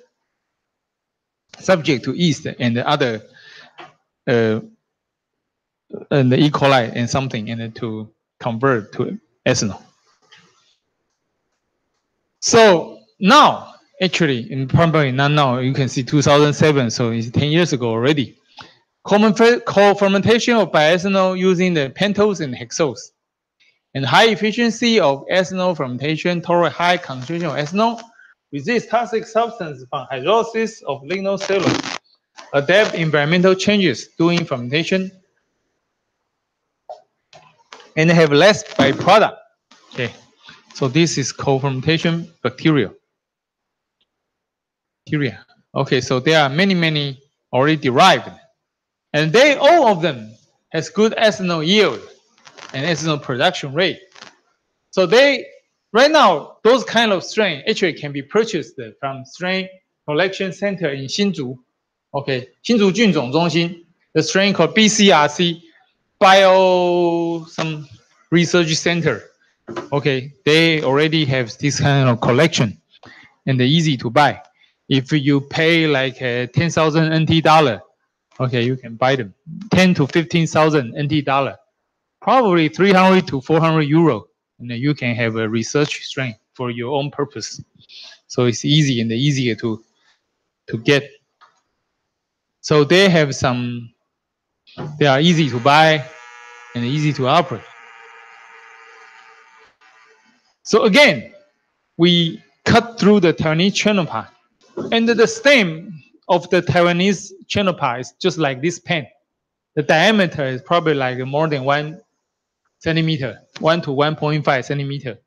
other and the E. coli and something, and then to convert to ethanol. So now, actually, in probably not now, you can see 2007, so it's 10 years ago already. Co-fermentation of bioethanol using the pentose and hexose, and high efficiency of ethanol fermentation toward high concentration of ethanol, resist toxic substance from hydrolysis of lignocellulose, adapt environmental changes during fermentation, and have less byproduct. Okay, so this is co-fermentation bacteria. Okay, so there are many already derived, and all of them has good ethanol yield and ethanol production rate. So right now, those kind of strain actually can be purchased from strain collection center in Hsinchu. Okay, 新竹菌种中心, the strain called BCRC, Bio some research center. Okay, they already have this kind of collection, and they're easy to buy. If you pay like 10,000 NT dollar, okay, you can buy them. 10 to 15,000 NT dollar, probably 300 to 400 euro, and then you can have a research strain for your own purpose. So it's easy and easier to get. So they have some. They are easy to buy and easy to operate. So again, we cut through the Taiwanese channel part, and the stem of the Taiwanese channel part is just like this pen. The diameter is probably like more than 1 centimeter, 1 to 1.5 centimeter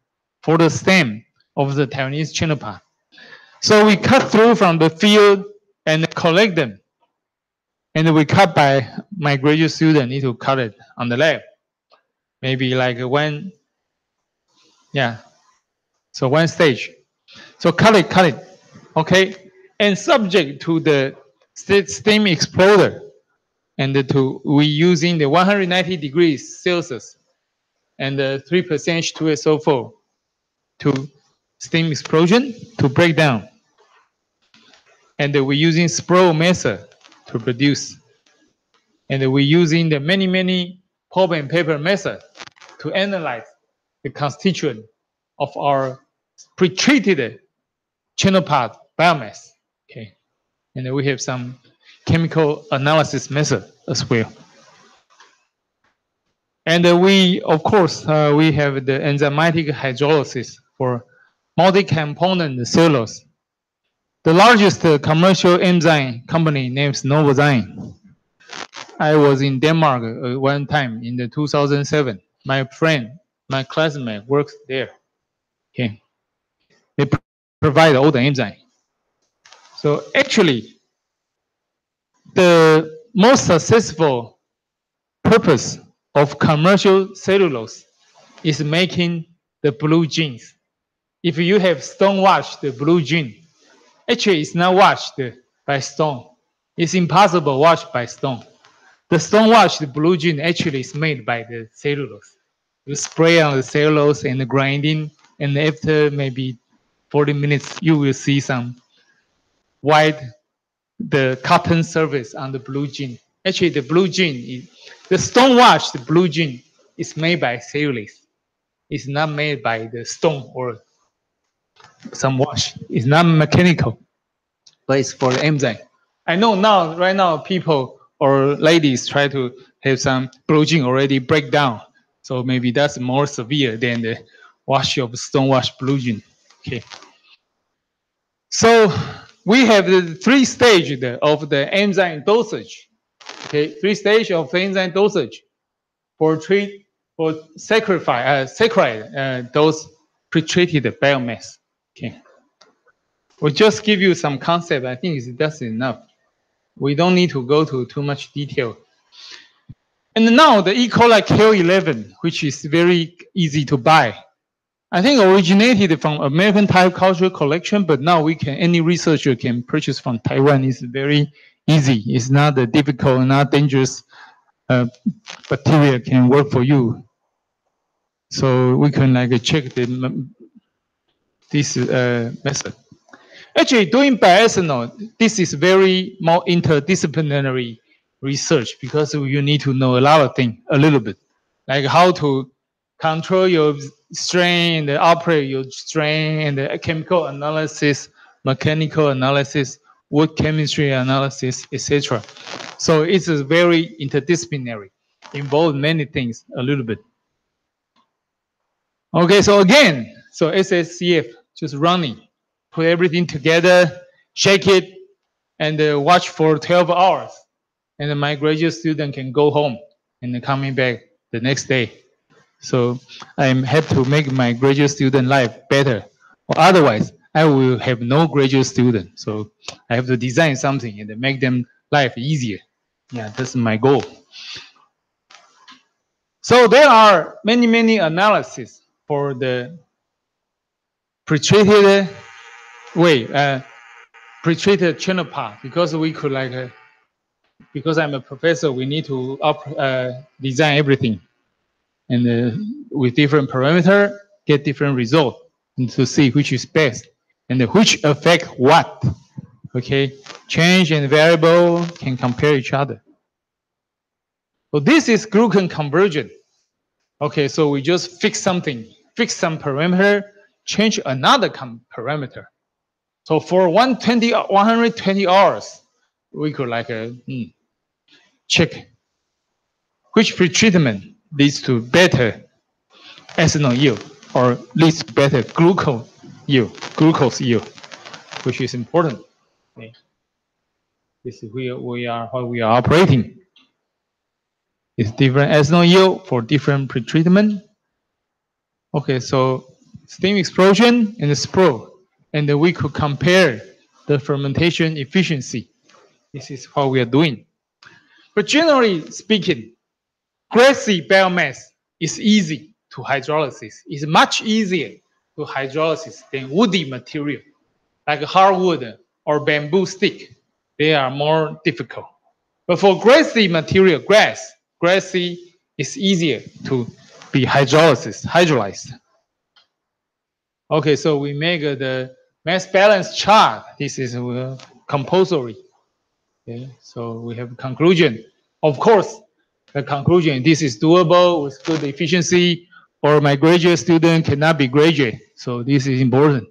for the stem of the Taiwanese channel part. So we cut through from the field and collect them. And we cut by my graduate student need to cut it on the lab. Maybe like one, yeah. So one stage. So cut it, okay? And subject to the steam exploder, and we using the 190 degrees Celsius and the 3% H2SO4 to steam explosion to break down. And we're using Spro method to produce. And we're using the many pulp and paper method to analyze the constituent of our pre-treated channel part biomass. Okay, and then we have some chemical analysis method as well. And we, of course, we have the enzymatic hydrolysis for multi-component cellulose. The largest commercial enzyme company named Novozymes. I was in Denmark one time in the 2007. My friend, my classmate works there. Okay, they provide all the enzyme. So actually, the most successful purpose of commercial cellulose is making the blue jeans. If you have stone washed the blue jean, actually it's not washed by stone. It's impossible washed by stone. The stone washed blue jean actually is made by the cellulose. You spray on the cellulose and the grinding, and after maybe 40 minutes, you will see some white, the cotton surface on the blue jean. Actually, the blue jean, the stone washed blue jean is made by cellulose. It's not made by the stone or some wash. It's not mechanical, but it's for the enzyme. I know right now, people or ladies try to have some blue jean already break down. So maybe that's more severe than the wash of stonewash blue jean. Okay. So we have the 3 stages of the enzyme dosage. Okay, 3 stages of the enzyme dosage for saccharide those pretreated biomass. Okay. We'll just give you some concept. I think that's enough. We don't need to go to too much detail. And now the E. coli KO11, which is very easy to buy. I think originated from American Thai cultural collection, but now any researcher can purchase from Taiwan. It's very easy. It's not difficult, not dangerous. Bacteria can work for you. So we can check this method. Actually, doing bioethanol, this is very more interdisciplinary research because you need to know a lot of things, a little bit, like how to control your strain, and operate your strain, and the chemical analysis, mechanical analysis, wood chemistry analysis, etc. So it's very interdisciplinary, involve many things a little bit. Okay, so again, so SSCF, just running, put everything together, shake it, and watch for 12 hours. And then my graduate student can go home and then coming back the next day. So I'm happy to make my graduate student life better. Or otherwise, I will have no graduate student. So I have to design something and make them life easier. Yeah, that's my goal. So there are many analyses for the pretreated pretreated channel path, because we could because I'm a professor, we need to design everything, and with different parameter, get different result, and to see which is best and which affect what. Okay, change and variable can compare each other. So this is glucan conversion. Okay, so we just fix something, fix some parameter, change another parameter. So for 120 hours, we could check which pretreatment leads to better ethanol yield or leads to better glucose yield, which is important. Okay. This is where we are operating. It's different ethanol yield for different pretreatment. Okay, so steam explosion and the sprawl, and then we could compare the fermentation efficiency. This is what we are doing. But generally speaking, grassy biomass is easy to hydrolysis. It's much easier to hydrolysis than woody material, like hardwood or bamboo stick. They are more difficult. But for grassy material, grassy is easier to be hydrolyzed. Okay, so we make the mass balance chart. This is compulsory. Okay, so we have conclusion. Of course, the conclusion, this is doable with good efficiency, or my graduate student cannot be graduate. So this is important.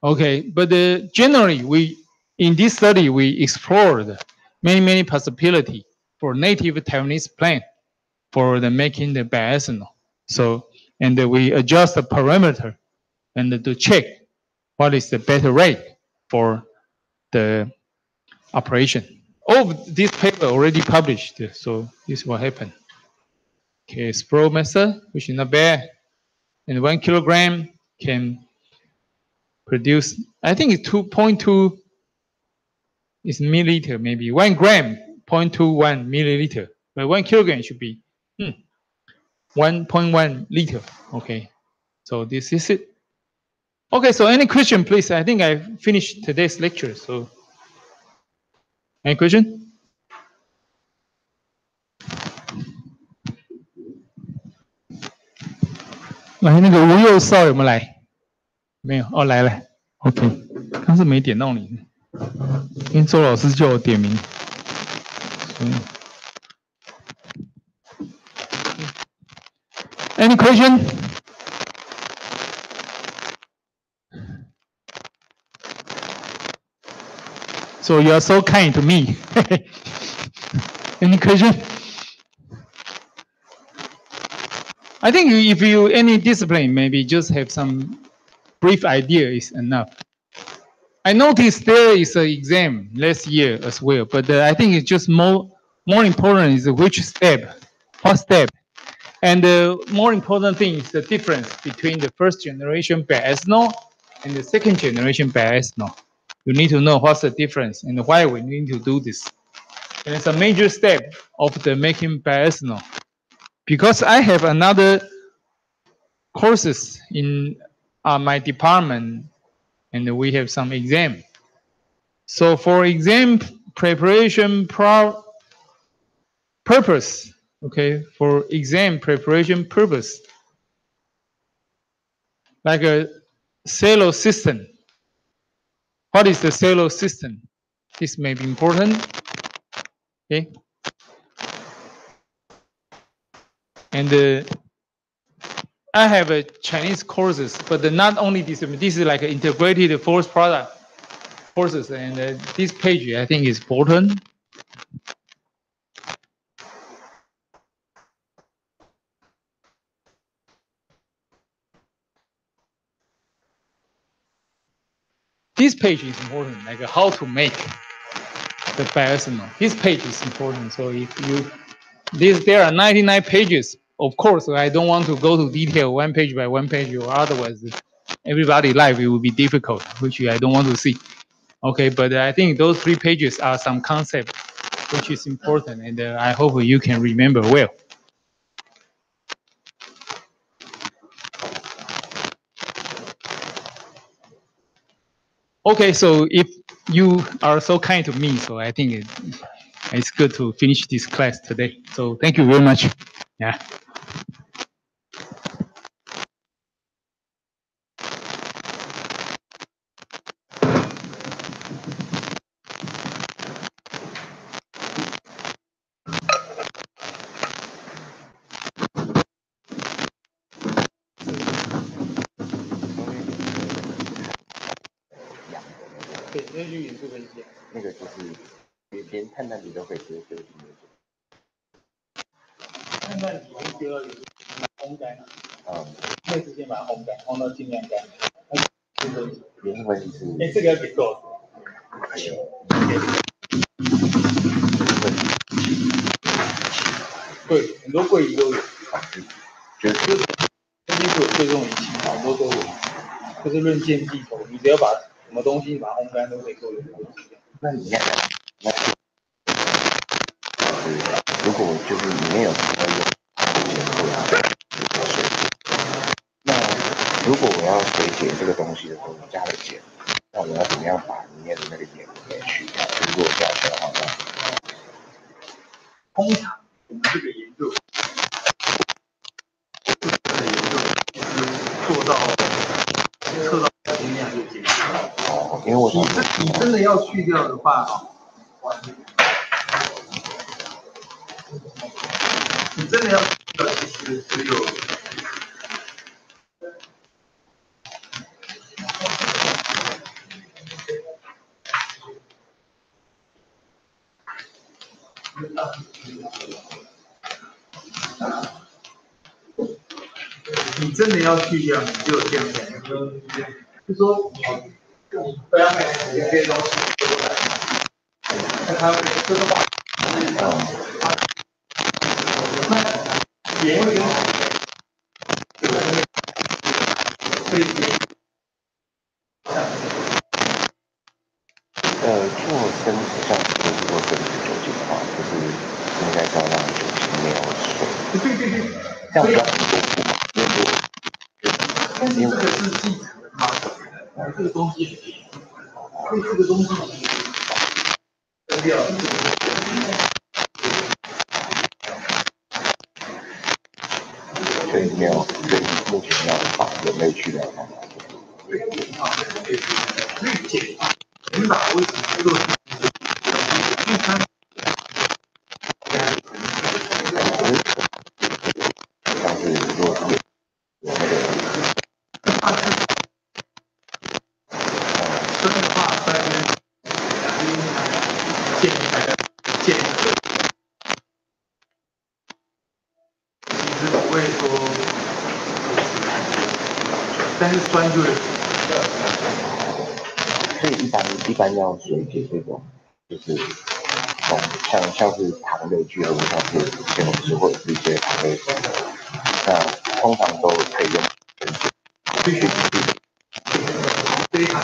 Okay, but generally, in this study, we explored many possibilities for native Taiwanese plant for making the bioethanol. So, and we adjust the parameter and to check what is the better rate for the operation. All of this paper already published, so this is what happened. Okay, sprawl method, which is not bad, and 1 kilogram can produce, I think it's 2.2 is milliliter, maybe 1 gram, 0.21 milliliter, but 1 kilogram should be 1.1 liter. Okay, so this is it. Okay, so any question, please? I think I finished today's lecture. So, any question? 来，那个吴佑少有没有来？没有哦，来了。OK， 刚是没点到你，因为周老师叫我点名。Any question? So you are so kind to me. Any question? I think if you any discipline, maybe just have some brief idea is enough. I noticed there is an exam last year as well, but I think it's just more important is which step, what step. And the more important thing is the difference between the first generation biethanol and the second generation biethanol. You need to know what's the difference and why we need to do this. And it's a major step of the making biethanol. Because I have another courses in my department and we have some exam. So for exam preparation purpose, okay, for exam preparation purpose, like a silo system. What is the silo system? This may be important, okay? And I have a Chinese courses, but not only this is like an integrated forest product courses, and this page I think is important. This page is important, like how to make the biethanol. This page is important. So if you, there are 99 pages. Of course, I don't want to go to detail one page by one page, or otherwise everybody's life it will be difficult, which I don't want to see. Okay, but I think those 3 pages are some concept which is important, and I hope you can remember well. Okay, so if you are so kind to me, so I think it's good to finish this class today. So thank you very much. Yeah.那个就是连碳氮比都可以丢进去。碳氮比跟丢了烘干，那直接把它烘干，烘到尽量干。原因问题是，这个要给多少？对，很多柜仪都有。就是这边就有这种仪器，很多都有。就是论件计头，你只要把什么东西把它烘干都可以做有多质量。那你要那如果就是里面有那如果我要水解这个东西的时候，加了碱，那我要怎么样把里面的那个盐给去掉？如果下去的话，通常我们这个研究，做到测到尽量就结束。哦，因为我你真的要去掉的话，你真的要去掉，其实只有。你真的要去掉，你就这样讲，就说你不要买这些东西，那它这个把，盐会跟做生像做生质酒精的话，就是应该是要让酒精没有水。对，这样比较舒服嘛，但是这个是继承的嘛，这个东西，所以这个东西扔掉。所以没有，所以目前要把人类去掉的方法。对，所以减法为什么做？因为它。像是如果是有那个，生化三减但是酸就会。所以一般要水解这种，就是像是糖类聚合物，像是西红柿或者是一些糖类什么的，那通常都可以用必须非常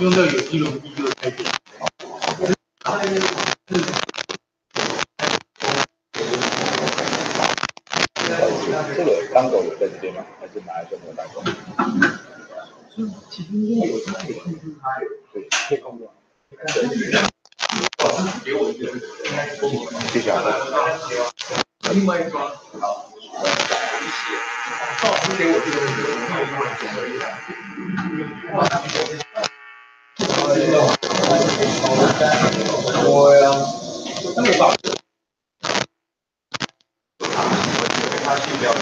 用到有机溶剂就太多。这个当狗有在这边吗？还是拿来做牛奶狗？其实应该有它可以控制它，对，可以控制。给我一个，谢谢啊。另外一双，好，老师给我这个，我呀，这个吧，他去掉的。